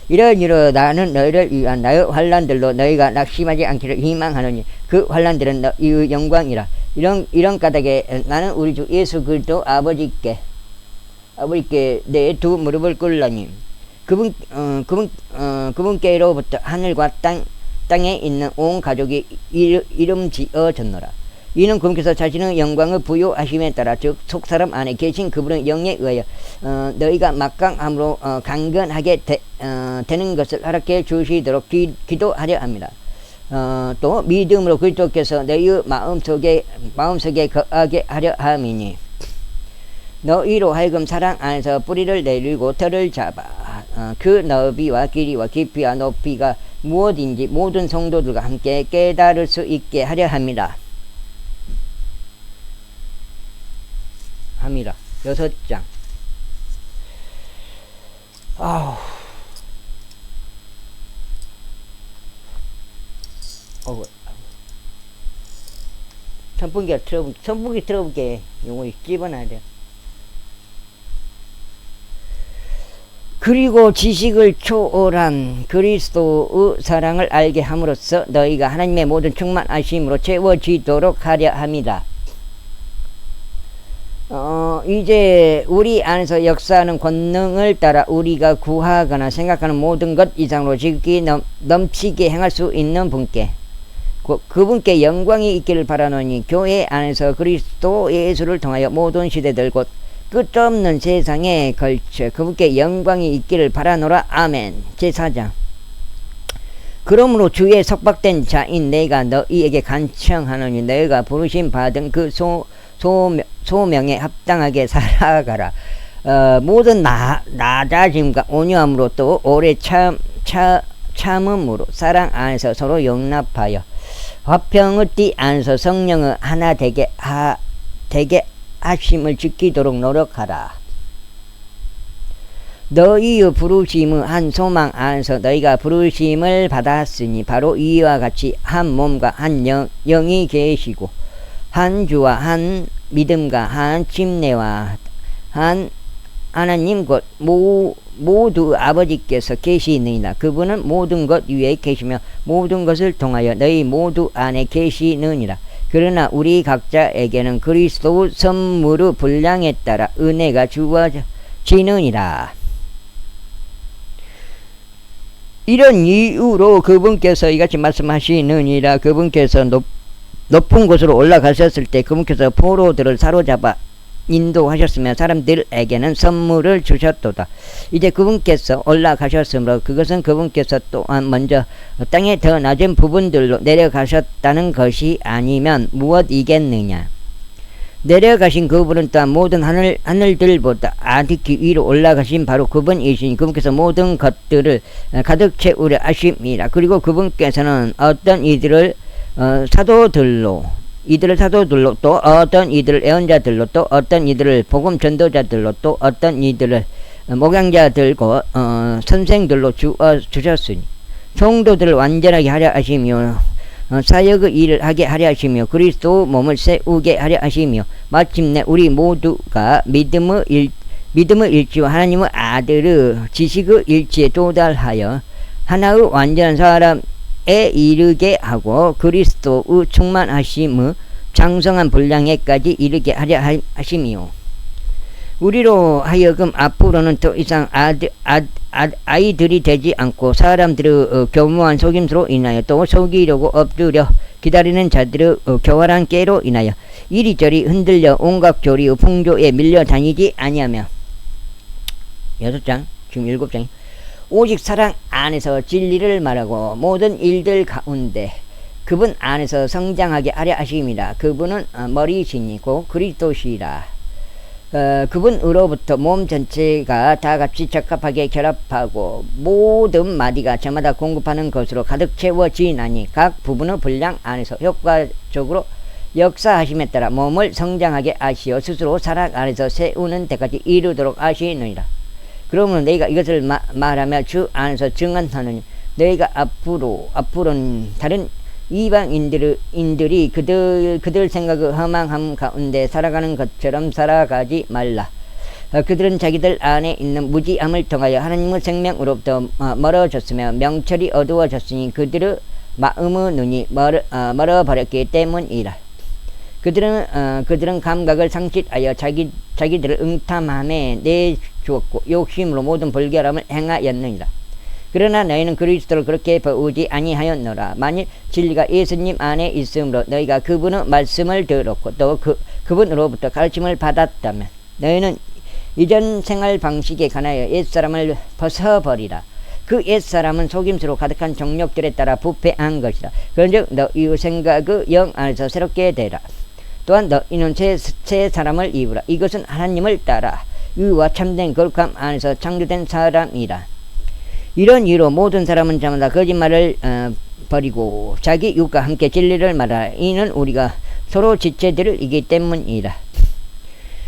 이러니로 나는 너희를 위한 나의 환난들로 너희가 낙심하지 않기를 희망하노니 그 환난들은 너희의 영광이라. 이런 까닭에 나는 우리 주 예수 그리스도 아버지께 내 두 무릎을 꿇으니 그분께로부터 하늘과 땅에 있는 온 가족이 이름 지어졌노라. 이는 그분께서 자신의 영광을 부요하심에 따라 즉 속사람 안에 계신 그분의 영에 의하여 너희가 막강함으로 강건하게 되는 것을 허락해 주시도록 기도하려 합니다. 또 믿음으로 그리스도께서 너희의 마음속에 거하게 하려 함이니 너희로 하여금 사랑 안에서 뿌리를 내리고 털을 잡아 그 너비와 길이와 깊이와 높이가 무엇인지 모든 성도들과 함께 깨달을 수 있게 하려 합니다. 6장. 선풍기 틀어볼게. 이거 집어놔야 돼. 그리고 지식을 초월한 그리스도의 사랑을 알게 함으로써 너희가 하나님의 모든 충만하심으로 채워지도록 하려 합니다. 이제 우리 안에서 역사하는 권능을 따라 우리가 구하거나 생각하는 모든 것 이상으로 지극히 넘치게 행할 수 있는 분께 그분께 영광이 있기를 바라노니 교회 안에서 그리스도 예수를 통하여 모든 시대들 곧 끝없는 세상에 걸쳐 그분께 영광이 있기를 바라노라. 아멘. 제4장. 그러므로 주의 속박된 자인 내가 너희에게 간청하노니 너희가 부르심 받은 그 소명에 합당하게 살아가라. 모든 낮아짐과 온유함으로 또 오래 참음으로 사랑 안에서 서로 용납하여 화평의 띠 안에서 성령의 하나 되게 하심을 지키도록 노력하라. 너희의 부르심의 한 소망 안에서 너희가 부르심을 받았으니 바로 이와 같이 한 몸과 한 영이 계시고 한 주와 한 믿음과 한 침례와 한 하나님 곧 모두 아버지께서 계시느니라. 그분은 모든 것 위에 계시며 모든 것을 통하여 너희 모두 안에 계시느니라. 그러나 우리 각자에게는 그리스도 선물의 분량에 따라 은혜가 주어지느니라. 이런 이유로 그분께서 이같이 말씀하시느니라. 그분께서 높은 곳으로 올라가셨을 때 그분께서 포로들을 사로잡아 인도하셨으며 사람들에게는 선물을 주셨도다. 이제 그분께서 올라가셨으므로 그것은 그분께서 또한 먼저 땅의 더 낮은 부분들로 내려가셨다는 것이 아니면 무엇이겠느냐. 내려가신 그분은 또한 모든 하늘들보다 아득히 위로 올라가신 바로 그분이시니 그분께서 모든 것들을 가득 채우려 하십니다. 그리고 그분께서는 어떤 이들을 사도들로 또 어떤 이들을 예언자들로 또 어떤 이들을 복음 전도자들로 또 어떤 이들을 목양자들과 선생들로 주셨으니 성도들을 완전하게 하려 하시며 사역의 일을 하게 하려 하시며 그리스도 몸을 세우게 하려 하시며 마침내 우리 모두가 믿음의 일치와 하나님의 아들의 지식의 일치에 도달하여 하나의 완전한 사람에 이르게 하고 그리스도의 충만하심의 장성한 분량에까지 이르게 하려 하시며 우리로 하여금 앞으로는 더 이상 아이들이 되지 않고 사람들의 교묘한 속임수로 인하여 또 속이려고 엎드려 기다리는 자들의 교활한 깨로 인하여 이리저리 흔들려 온갖 교리의 풍조에 밀려 다니지 아니하며 6장 지금 7장이 오직 사랑 안에서 진리를 말하고 모든 일들 가운데 그분 안에서 성장하게 하려 하심이라. 그분은 머리시니고 그리스도시라. 그분으로부터 몸 전체가 다 같이 적합하게 결합하고 모든 마디가 저마다 공급하는 것으로 가득 채워지나니 각 부분의 분량 안에서 효과적으로 역사하심에 따라 몸을 성장하게 하시어 스스로 사랑 안에서 세우는 데까지 이르도록 하시느니라. 그러면 너희가 이것을 말하며 주 안에서 증언하느니 너희가 앞으로는 다른 이방인들이 그들 생각의 허망함 가운데 살아가는 것처럼 살아가지 말라. 그들은 자기들 안에 있는 무지함을 통하여 하나님의 생명으로부터 멀어졌으며 명철이 어두워졌으니 그들의 마음의 눈이 멀어버렸기 때문이라. 그들은 감각을 상실하여 자기들을 응탐함에 내주었고 욕심으로 모든 불결함을 행하였느니라. 그러나 너희는 그리스도를 그렇게 배우지 아니하였노라. 만일 진리가 예수님 안에 있으므로 너희가 그분의 말씀을 들었고 또 그분으로부터 가르침을 받았다면 너희는 이전 생활 방식에 관하여 옛사람을 벗어버리라. 그 옛사람은 속임수로 가득한 정욕들에 따라 부패한 것이라. 그런즉 너희의 생각의 영 안에서 새롭게 되라. 또한 너희는 새 사람을 입으라. 이것은 하나님을 따라 의와 참된 거룩함 안에서 창조된 사람이라. 이런 이유로 모든 사람은 저마다 거짓말을 버리고 자기 육과 함께 진리를 말하라. 이는 우리가 서로 지체들이기 때문이라.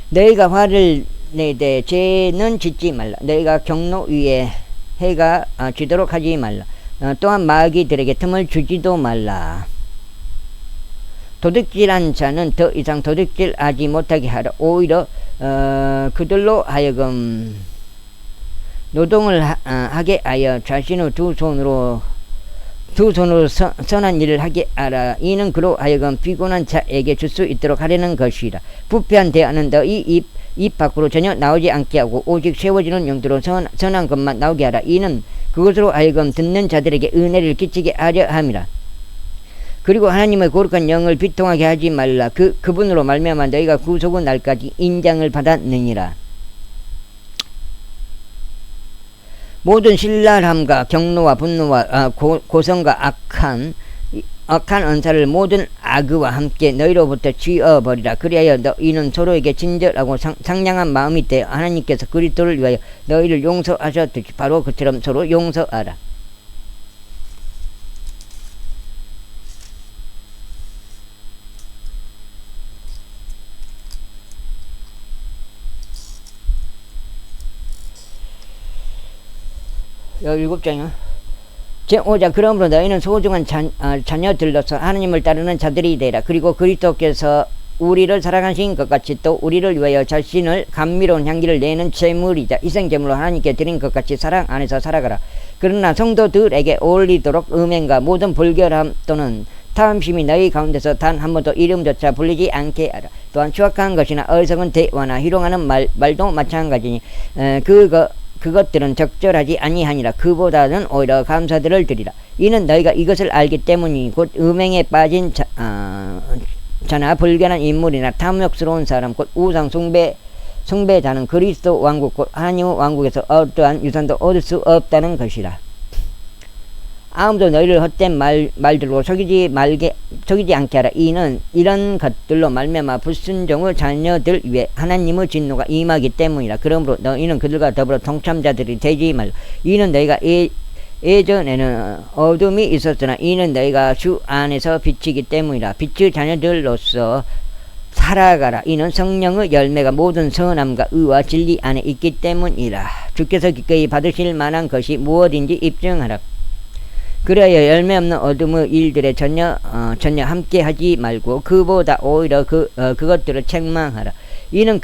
너희가 화를 내되 죄는 짓지 말라. 너희가 경로 위에 해가 지도록 하지 말라. 또한 마귀들에게 틈을 주지도 말라. 도둑질한 자는 더 이상 도둑질하지 못하게 하라. 오히려 그들로 하여금 노동을 하게 하여 자신의 두 손으로 선한 일을 하게 하라. 이는 그로 하여금 피곤한 자에게 줄 수 있도록 하려는 것이라. 부패한 대화는 너희 입 밖으로 전혀 나오지 않게 하고 오직 세워지는 용도로 선한 것만 나오게 하라. 이는 그것으로 하여금 듣는 자들에게 은혜를 끼치게 하려 함이라. 그리고 하나님의 거룩한 영을 비통하게 하지 말라. 그분으로 말미암아 너희가 구속의 날까지 인장을 받았느니라. 모든 신랄함과 경노와 분노와 고성과 악한 언사를 모든 악의와 함께 너희로부터 지어버리라. 그리하여 너희는 서로에게 친절하고 상냥한 마음이 되어 하나님께서 그리스도를 위하여 너희를 용서하셨듯이 바로 그처럼 서로 용서하라. 17장이요. 제5자 그러므로 너희는 소중한 자녀들로서 하나님을 따르는 자들이 되라. 그리고 그리스도께서 우리를 사랑하신 것 같이 또 우리를 위하여 자신을 감미로운 향기를 내는 제물이자 희생제물로 하나님께 드린 것 같이 사랑 안에서 살아가라. 그러나 성도들에게 어울리도록 음행과 모든 불결함 또는 탐심이 너희 가운데서 단 한 번도 이름조차 불리지 않게 하라. 또한 추악한 것이나 어리석은 대화나 희롱하는 말도 마찬가지니 그것들은 적절하지 아니하니라. 그보다는 오히려 감사들을 드리라. 이는 너희가 이것을 알기 때문이니 곧 음행에 빠진 자나 불결한 인물이나 탐욕스러운 사람 곧 우상 숭배자는 그리스도 왕국 곧 하나님의 왕국에서 어떠한 유산도 얻을 수 없다는 것이라. 아무도 너희를 헛된 말들로 속이지 않게 하라. 이는 이런 것들로 말미암아 불순종의 자녀들 위에 하나님의 진노가 임하기 때문이라. 그러므로 너희는 그들과 더불어 동참자들이 되지 말라. 이는 너희가 예전에는 어둠이 있었으나 이는 너희가 주 안에서 빛이기 때문이라. 빛의 자녀들로서 살아가라. 이는 성령의 열매가 모든 선함과 의와 진리 안에 있기 때문이라. 주께서 기꺼이 받으실 만한 것이 무엇인지 입증하라. 그래야 열매 없는 어둠의 일들에 전혀 함께 하지 말고 그보다 오히려 그것들을 책망하라. 이는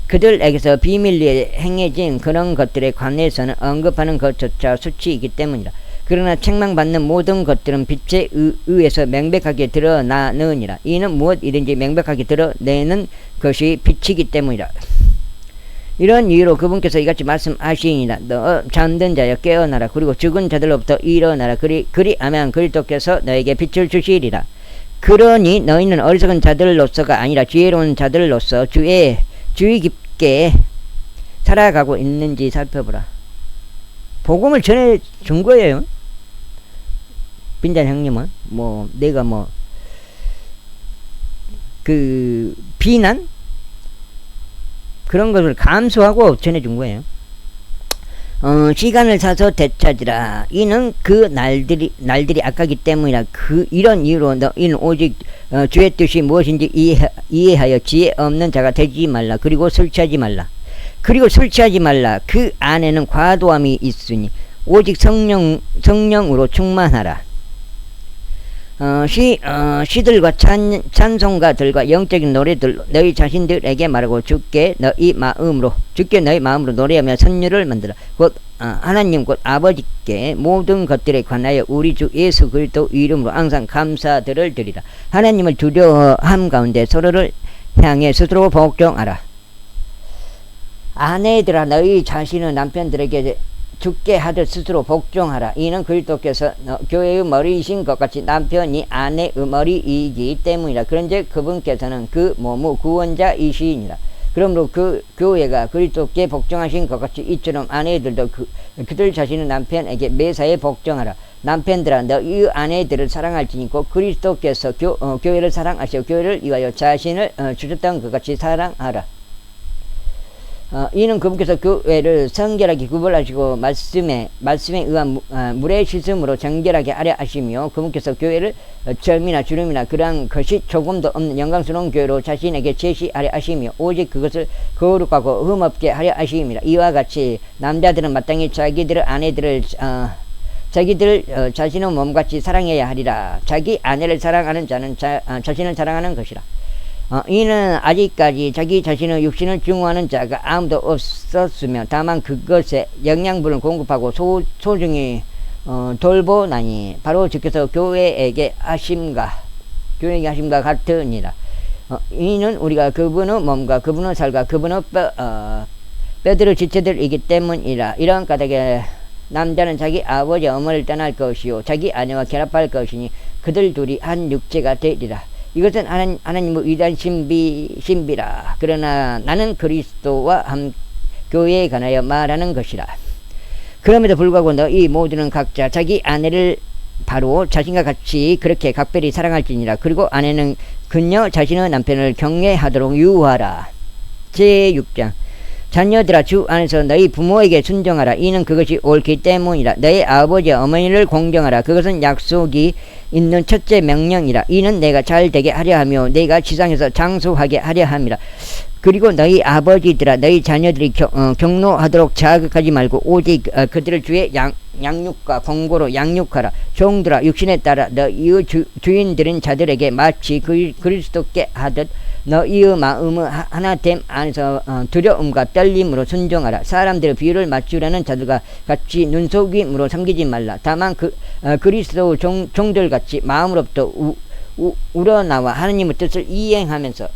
그들에게서 비밀리에 행해진 그런 것들에 관해서는 언급하는 것조차 수치이기 때문이라. 그러나 책망받는 모든 것들은 빛에 의해서 명백하게 드러나느니라. 이는 무엇이든지 명백하게 드러내는 것이 빛이기 때문이라. 이런 이유로 그분께서 이같이 말씀하시니라. 너 잠든 자여 깨어나라. 그리고 죽은 자들로부터 일어나라. 그리하면 그리스도께서 너에게 빛을 주시리라. 그러니 너희는 어리석은 자들로서가 아니라 지혜로운 자들로서 주의 깊게 살아가고 있는지 살펴보라. 복음을 전해준 거예요. 빈잔 형님은 내가 비난 그런 것을 감수하고 전해준 거예요. 시간을 사서 되찾으라. 이는 그 날들이 악하기 때문이라. 이런 이유로 너희는 오직 주의 뜻이 무엇인지 이해하여 지혜 없는 자가 되지 말라. 그리고 술 취하지 말라. 그 안에는 과도함이 있으니 오직 성령으로 충만하라. 시들과 찬송가들과 영적인 노래들 너희 자신들에게 말하고 주께 너희 마음으로 노래하며 선율을 만들어 곧 하나님 곧 아버지께 모든 것들에 관하여 우리 주 예수 그리스도 이름으로 항상 감사들을 드리라. 하나님을 두려워함 가운데 서로를 향해 스스로 복종하라. 아내들아 너희 자신은 남편들에게 죽게 하듯 스스로 복종하라. 이는 그리스도께서 교회의 머리이신 것 같이 남편이 아내의 머리이기 때문이라. 그런즉 그분께서는 그 몸의 구원자이시니라. 그러므로 그 교회가 그리스도께 복종하신 것 같이 이처럼 아내들도 그들 자신의 남편에게 매사에 복종하라. 남편들아 너희 아내들을 사랑할지니 곧 그리스도께서 교회를 사랑하시고 교회를 위하여 자신을 주셨던 것 같이 사랑하라. 이는 그분께서 교회를 성결하게 구별하시고 말씀에 의한 물의 씻음으로 정결하게 하려 하시며 그분께서 교회를 절미나 주름이나 그러한 것이 조금도 없는 영광스러운 교회로 자신에게 제시하려 하시며 오직 그것을 거룩하고 흠없게 하려 하심이라. 이와 같이 남자들은 마땅히 자기들의 아내들을 자신의 몸같이 사랑해야 하리라. 자기 아내를 사랑하는 자는 자신을 사랑하는 것이라. 이는 아직까지 자기 자신의 육신을 증오하는 자가 아무도 없었으며 다만 그것에 영양분을 공급하고 소중히 돌보나니 바로 주께서 교회에게 하심과 같으니라. 이는 우리가 그분의 몸과 그분의 살과 그분의 뼈들의 지체들이기 때문이라. 이런 까닭에 남자는 자기 아버지 어머니를 떠날 것이요 자기 아내와 결합할 것이니 그들 둘이 한 육체가 되리라. 이것은 하나님의 위대한 신비라. 그러나 나는 그리스도와 교회에 관하여 말하는 것이라. 그럼에도 불구하고 너희 모두는 각자 자기 아내를 바로 자신과 같이 그렇게 각별히 사랑할지니라. 그리고 아내는 그녀 자신의 남편을 경외하도록 유하라. 제6장 자녀들아 주 안에서 너희 부모에게 순종하라. 이는 그것이 옳기 때문이라. 너희 아버지 어머니를 공경하라. 그것은 약속이 있는 첫째 명령이라. 이는 내가 잘 되게 하려 하며 내가 지상에서 장수하게 하려 함이라. 그리고 너희 아버지들아 너희 자녀들이 경노하도록 자극하지 말고 오직 그들을 주의 양육과 권고로 양육하라. 종들아 육신에 따라 너희의 주인들인 자들에게 마치 그리스도께 하듯 너희의 마음의 하나됨 안에서 두려움과 떨림으로 순종하라. 사람들의 비유를 맞추려는 자들과 같이 눈속임으로 섬기지 말라. 다만 그리스도 종들같이 마음으로부터 우러나와 하나님의 뜻을 이행하면서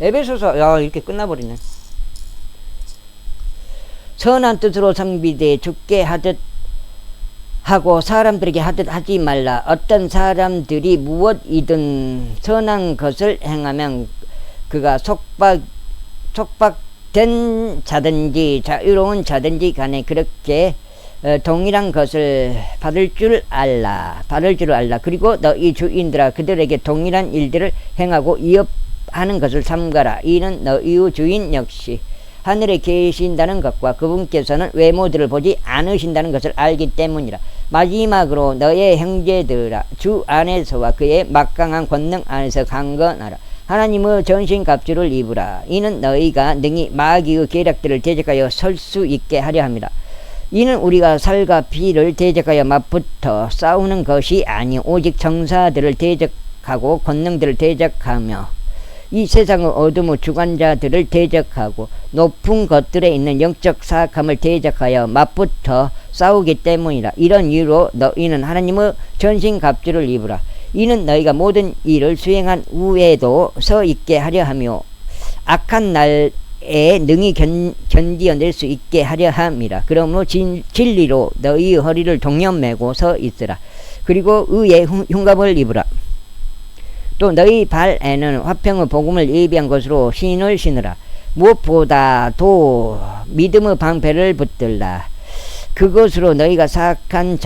에베소서 이렇게 끝나버리네. 선한 뜻으로 섬기되 죽게 하듯 하고 사람들에게 하듯 하지 말라. 어떤 사람들이 무엇이든 선한 것을 행하면 그가 속박된 자든지 자유로운 자든지 간에 그렇게 동일한 것을 받을 줄 알라. 그리고 너희 주인들아 그들에게 동일한 일들을 행하고 위협하는 것을 삼가라. 이는 너희의 주인 역시 하늘에 계신다는 것과 그분께서는 외모들을 보지 않으신다는 것을 알기 때문이라. 마지막으로 너의 형제들아 주 안에서와 그의 막강한 권능 안에서 강건하라. 하나님의 전신갑주를 입으라. 이는 너희가 능히 마귀의 계략들을 대적하여 설 수 있게 하려 함이라. 이는 우리가 살과 피를 대적하여 맞붙어 싸우는 것이 아니 오직 정사들을 대적하고 권능들을 대적하며 이 세상의 어둠의 주관자들을 대적하고 높은 것들에 있는 영적 사악함을 대적하여 맞붙어 싸우기 때문이라. 이런 이유로 너희는 하나님의 전신갑주를 입으라. 이는 너희가 모든 일을 수행한 후에도 서 있게 하려 하며 악한 날에 능히 견디어낼 수 있게 하려 함이라. 그러므로 진리로 너희의 허리를 동여매고 서 있으라. 그리고 의의 흉감을 입으라. 또 너희 발에는 화평의 복음을 예비한 것으로 신을 신으라. 무엇보다도 믿음의 방패를 붙들라. 그것으로 너희가 사악한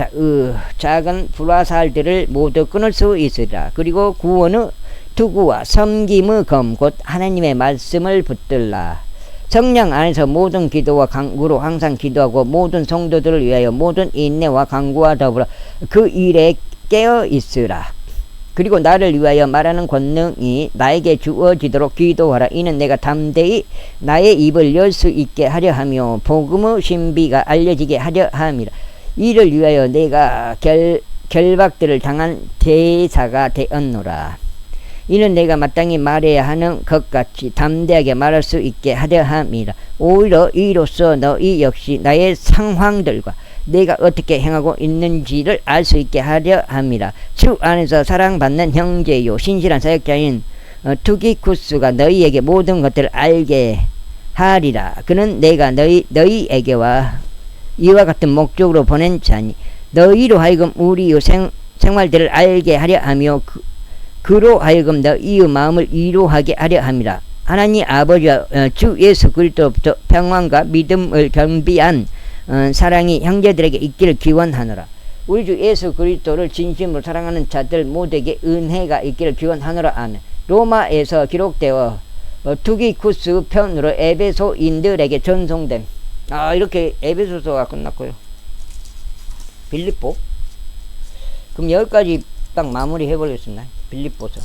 작은 불화살들을 모두 끊을 수 있으리라. 그리고 구원의 투구와 섬김의 검 곧 하나님의 말씀을 붙들라. 성령 안에서 모든 기도와 간구로 항상 기도하고 모든 성도들을 위하여 모든 인내와 간구와 더불어 그 일에 깨어 있으라. 그리고 나를 위하여 말하는 권능이 나에게 주어지도록 기도하라. 이는 내가 담대히 나의 입을 열 수 있게 하려 하며 복음의 신비가 알려지게 하려 함이라. 이를 위하여 내가 결박들을 당한 대사가 되었노라. 이는 내가 마땅히 말해야 하는 것 같이 담대하게 말할 수 있게 하려 함이라. 오히려 이로써 너희 역시 나의 상황들과 내가 어떻게 행하고 있는지를 알 수 있게 하려 함이라. 주 안에서 사랑받는 형제요 신실한 사역자인 투기쿠스가 너희에게 모든 것들을 알게 하리라. 그는 내가 너희에게와 이와 같은 목적으로 보낸 자니 너희로 하여금 우리의 생활들을 알게 하려 하며 그로 하여금 너희의 마음을 위로하게 하려 함이라. 하나님 아버지와 주 예수 그리스도로부터 평안과 믿음을 겸비한 사랑이 형제들에게 있기를 기원하노라. 우리 주 예수 그리스도를 진심으로 사랑하는 자들 모두에게 은혜가 있기를 기원하노라. 아멘. 로마에서 기록되어 투기쿠스 편으로 에베소인들에게 전송됨. 이렇게 에베소서가 끝났고요. 빌립보. 그럼 여기까지 딱 마무리 해보겠습니다. 빌립보서.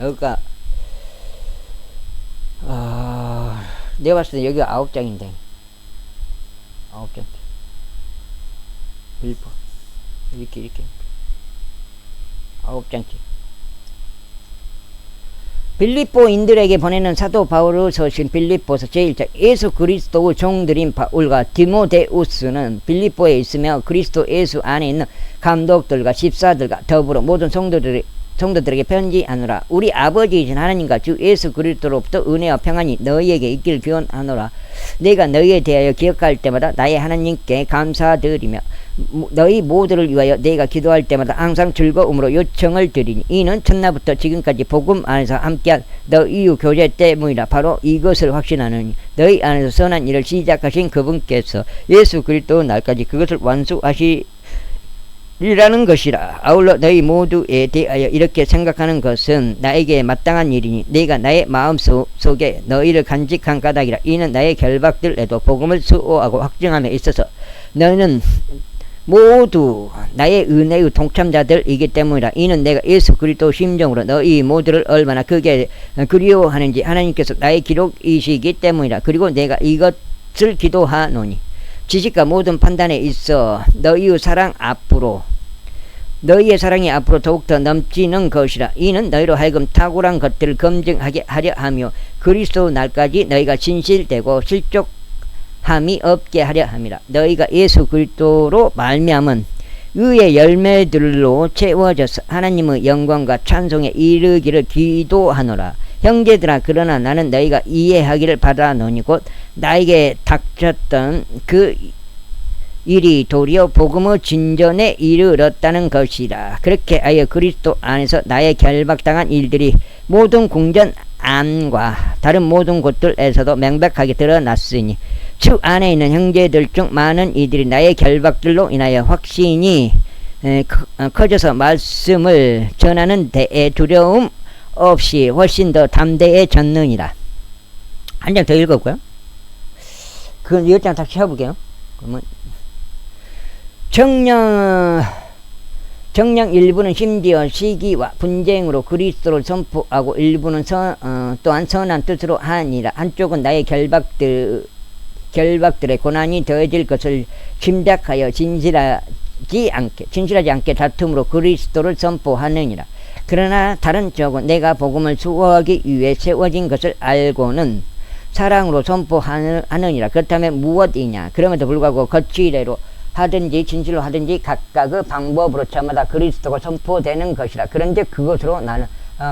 여기가 내가 봤을 때 여기가 9장인데 9장 빌립보 이렇게 9장째 빌립보인들에게 보내는 사도 바울의 서신 빌립보서 제1장. 예수 그리스도의 종들인 바울과 디모데우스는 빌립보에 있으며 그리스도 예수 안에 있는 감독들과 집사들과 더불어 모든 성도들에게 편지하노라. 우리 아버지이신 하나님과 주 예수 그리스도로부터 은혜와 평안이 너희에게 있기를 기원하노라. 내가 너희에 대하여 기억할 때마다 나의 하나님께 감사드리며 너희 모두를 위하여 내가 기도할 때마다 항상 즐거움으로 요청을 드리니 이는 첫날부터 지금까지 복음 안에서 함께한 너희의 교제 때문이라. 바로 이것을 확신하느니 너희 안에서 선한 일을 시작하신 그분께서 예수 그리스도 날까지 그것을 완수하시리라는 것이라. 아울러 너희 모두에 대하여 이렇게 생각하는 것은 나에게 마땅한 일이니 내가 나의 마음속에 너희를 간직한 까닭이라. 이는 나의 결박들에도 복음을 수호하고 확증함에 있어서 너희는 모두 나의 은혜의 동참자들이기 때문이다. 이는 내가 예수 그리스도 심정으로 너희 모두를 얼마나 크게 그리워하는지 하나님께서 나의 기록이시기 때문이다. 그리고 내가 이것을 기도하노니 지식과 모든 판단에 있어 너희의 사랑이 앞으로 더욱더 넘치는 것이라. 이는 너희로 하여금 탁월한 것들을 검증하게 하려 하며 그리스도 날까지 너희가 진실되고 실족함이 없게 하려 함이라. 너희가 예수 그리스도로 말미암은 의의 열매들로 채워져서 하나님의 영광과 찬송에 이르기를 기도하노라. 형제들아, 그러나 나는 너희가 이해하기를 바라노니 곧 나에게 닥쳤던 그 일이 도리어 복음의 진전에 이르렀다는 것이라. 그렇게 하여 그리스도 안에서 나의 결박당한 일들이 모든 궁전 안과 다른 모든 곳들에서도 명백하게 드러났으니 주 안에 있는 형제들 중 많은 이들이 나의 결박들로 인하여 확신이 커져서 말씀을 전하는 데에 두려움 없이 훨씬 더 담대해졌느니라. 한 장 더 읽었고요. 그 10장 다시 해볼게요. 그러면 정령 일부는 심지어 시기와 분쟁으로 그리스도를 선포하고 일부는 또한 선한 뜻으로 하니라. 한쪽은 나의 결박들의 고난이 더해질 것을 짐작하여 진실하지 않게 다툼으로 그리스도를 선포하느니라. 그러나 다른 쪽은 내가 복음을 수호하기 위해 세워진 것을 알고는 사랑으로 선포하느니라. 그렇다면 무엇이냐? 그럼에도 불구하고 거칠애로 하든지 진실로 하든지 각각의 방법으로 저마다 그리스도가 선포되는 것이라. 그런데 그것으로 나는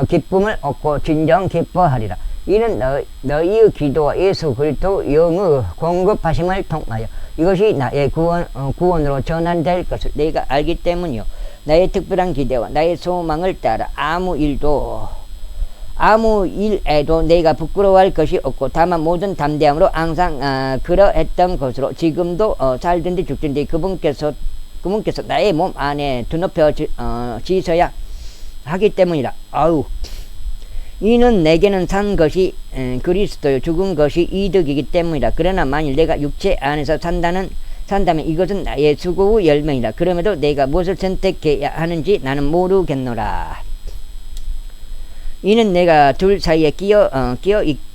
기쁨을 얻고 진정 기뻐하리라. 이는 너희의 기도와 예수 그리스도 영의 공급하심을 통하여 이것이 나의 구원으로 전환될 것을 내가 알기 때문이요. 나의 특별한 기대와 나의 소망을 따라 아무 일에도 내가 부끄러워할 것이 없고 다만 모든 담대함으로 항상 그러했던 것으로 지금도 살든지 죽든지 그분께서 나의 몸 안에 드높여 지셔야 하기 때문이라. 이는 내게는 산 것이 그리스도요 죽은 것이 이득이기 때문이라. 그러나 만일 내가 육체 안에서 산다면 이것은 나의 수고의 열매이라. 그럼에도 내가 무엇을 선택해야 하는지 나는 모르겠노라. 이는 내가 둘 사이에 끼어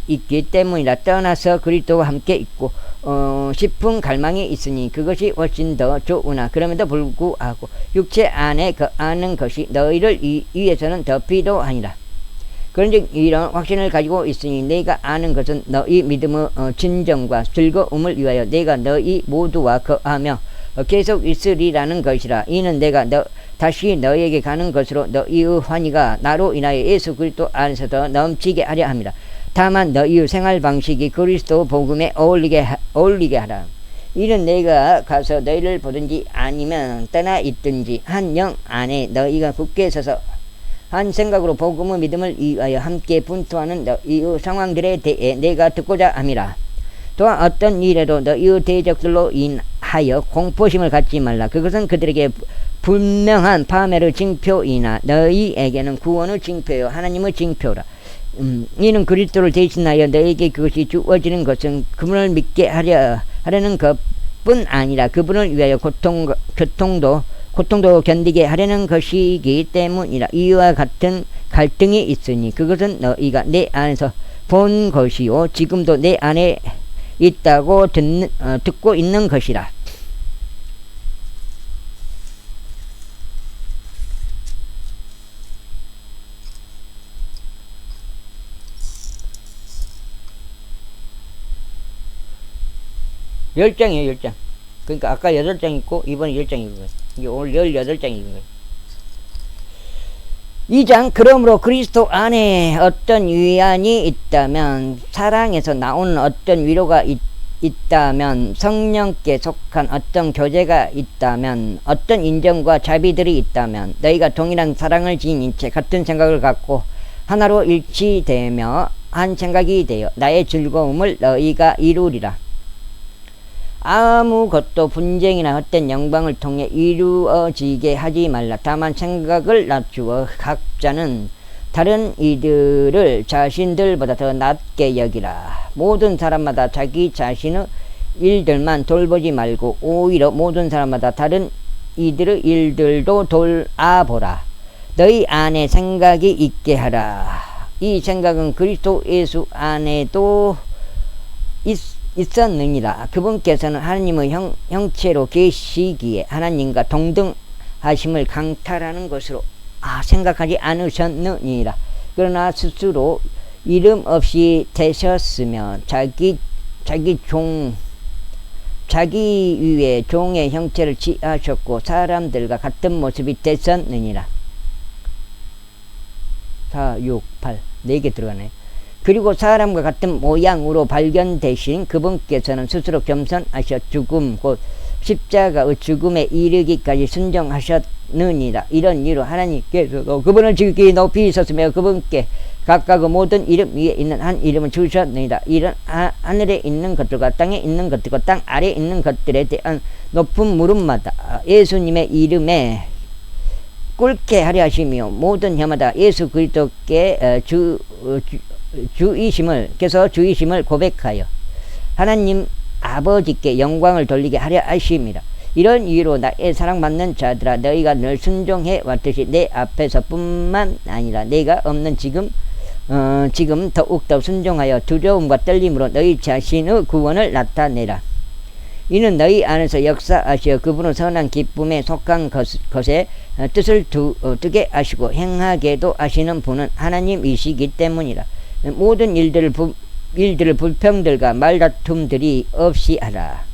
있기 때문이라. 떠나서 그리스도와 함께 있고 싶은 갈망이 있으니 그것이 훨씬 더 좋으나 그럼에도 불구하고 육체 안에 거하는 것이 너희를 위해서는 더 필요하니라. 그런즉 이런 확신을 가지고 있으니 내가 아는 것은 너희 믿음의 진정과 즐거움을 위하여 내가 너희 모두와 거하며 계속 있으리라는 것이라. 이는 내가 다시 너희에게 가는 것으로 너희의 환희가 나로 인하여 예수 그리스도 안에서 더 넘치게 하려 합니다. 다만 너희의 생활 방식이 그리스도 복음에 어울리게 하라. 이는 내가 가서 너희를 보든지 아니면 떠나 있든지 한 영 안에 너희가 굳게 서서 한 생각으로 복음의 믿음을 위하여 함께 분투하는 너희의 상황들에 대해 내가 듣고자 함이라. 또한 어떤 일에도 너희의 대적들로 인하여 공포심을 갖지 말라. 그것은 그들에게 분명한 파멸의 징표이나 너희에게는 구원의 징표요 하나님의 징표라. 이는 그리스도를 대신하여 너희에게 그것이 주어지는 것은 그분을 믿게 하려는 것뿐 아니라 그분을 위하여 고통도 견디게 하려는 것이기 때문이라. 이와 같은 갈등이 있으니 그것은 너희가 내 안에서 본 것이요 지금도 내 안에 있다고 듣고 있는 것이라. 열 장이에요, 10장. 그러니까 아까 8장 있고 이번에 10장인 거예요. 이게 오늘 18장인 거예요. 2장 그러므로 그리스도 안에 어떤 위안이 있다면 사랑에서 나오는 어떤 위로가 있다면 성령께 속한 어떤 교제가 있다면 어떤 인정과 자비들이 있다면 너희가 동일한 사랑을 지닌 채 같은 생각을 갖고 하나로 일치되며 한 생각이 되어 나의 즐거움을 너희가 이루리라. 아무것도 분쟁이나 헛된 영광을 통해 이루어지게 하지 말라. 다만 생각을 낮추어 각자는 다른 이들을 자신들보다 더 낮게 여기라. 모든 사람마다 자기 자신의 일들만 돌보지 말고 오히려 모든 사람마다 다른 이들의 일들도 돌아보라. 너희 안에 생각이 있게 하라. 이 생각은 그리스도 예수 안에도 있었느니라. 그분께서는 하나님의 형체로 계시기에 하나님과 동등하심을 강탈하는 것으로 생각하지 않으셨느니라. 그러나 스스로 이름 없이 되셨으며 자기 위에 종의 형체를 취하셨고 사람들과 같은 모습이 되셨느니라. 4, 6, 8 4개 들어가네. 그리고 사람과 같은 모양으로 발견되신 그분께서는 스스로 겸손하셔 죽음 곧 십자가의 죽음에 이르기까지 순종하셨느니라. 이런 이유로 하나님께서도 그분을 지극히 높이 있었으며 그분께 각각 모든 이름 위에 있는 한 이름을 주셨느니라. 이런 하늘에 있는 것들과 땅에 있는 것들과 땅 아래에 있는 것들에 대한 높은 물음마다 예수님의 이름에 꿇게 하려 하시며 모든 혀마다 예수 그리스도께 주이심을 고백하여 하나님 아버지께 영광을 돌리게 하려 하심이라. 이런 이유로 나의 사랑받는 자들아 너희가 늘 순종해 왔듯이 내 앞에서뿐만 아니라 내가 없는 지금 더욱더 순종하여 두려움과 떨림으로 너희 자신의 구원을 나타내라. 이는 너희 안에서 역사하시어 그분의 선한 기쁨에 속한 것에 뜻을 두게 하시고 행하게도 하시는 분은 하나님이시기 때문이라. 모든 일들을 불평들과 말다툼들이 없이 하라.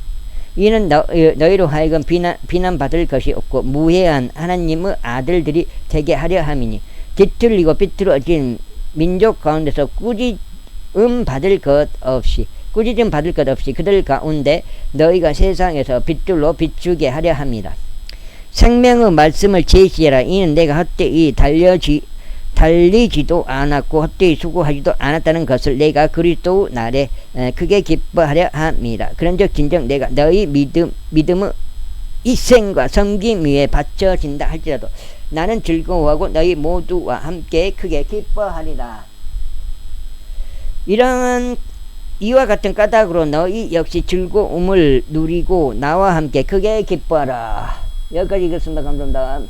이는 너희로 하여금 비난받을 것이 없고 무해한 하나님의 아들들이 되게 하려 함이니 뒤틀리고 비틀어진 민족 가운데서 꾸짖음 받을 것 없이 그들 가운데 너희가 세상에서 빛들로 비추게 하려 함이라. 생명의 말씀을 제시해라. 이는 내가 헛되이 달리지도 않았고 헛되이 수고하지도 않았다는 것을 내가 그리스도 날에 크게 기뻐하려 함이라. 그런즉 진정 내가 너희 믿음의 희생과 섬김 위에 바쳐진다 할지라도 나는 즐거워하고 너희 모두와 함께 크게 기뻐하리라. 이와 같은 까닭으로 너희 역시 즐거움을 누리고 나와 함께 크게 기뻐하라. 여기까지 읽었습니다. 감사합니다.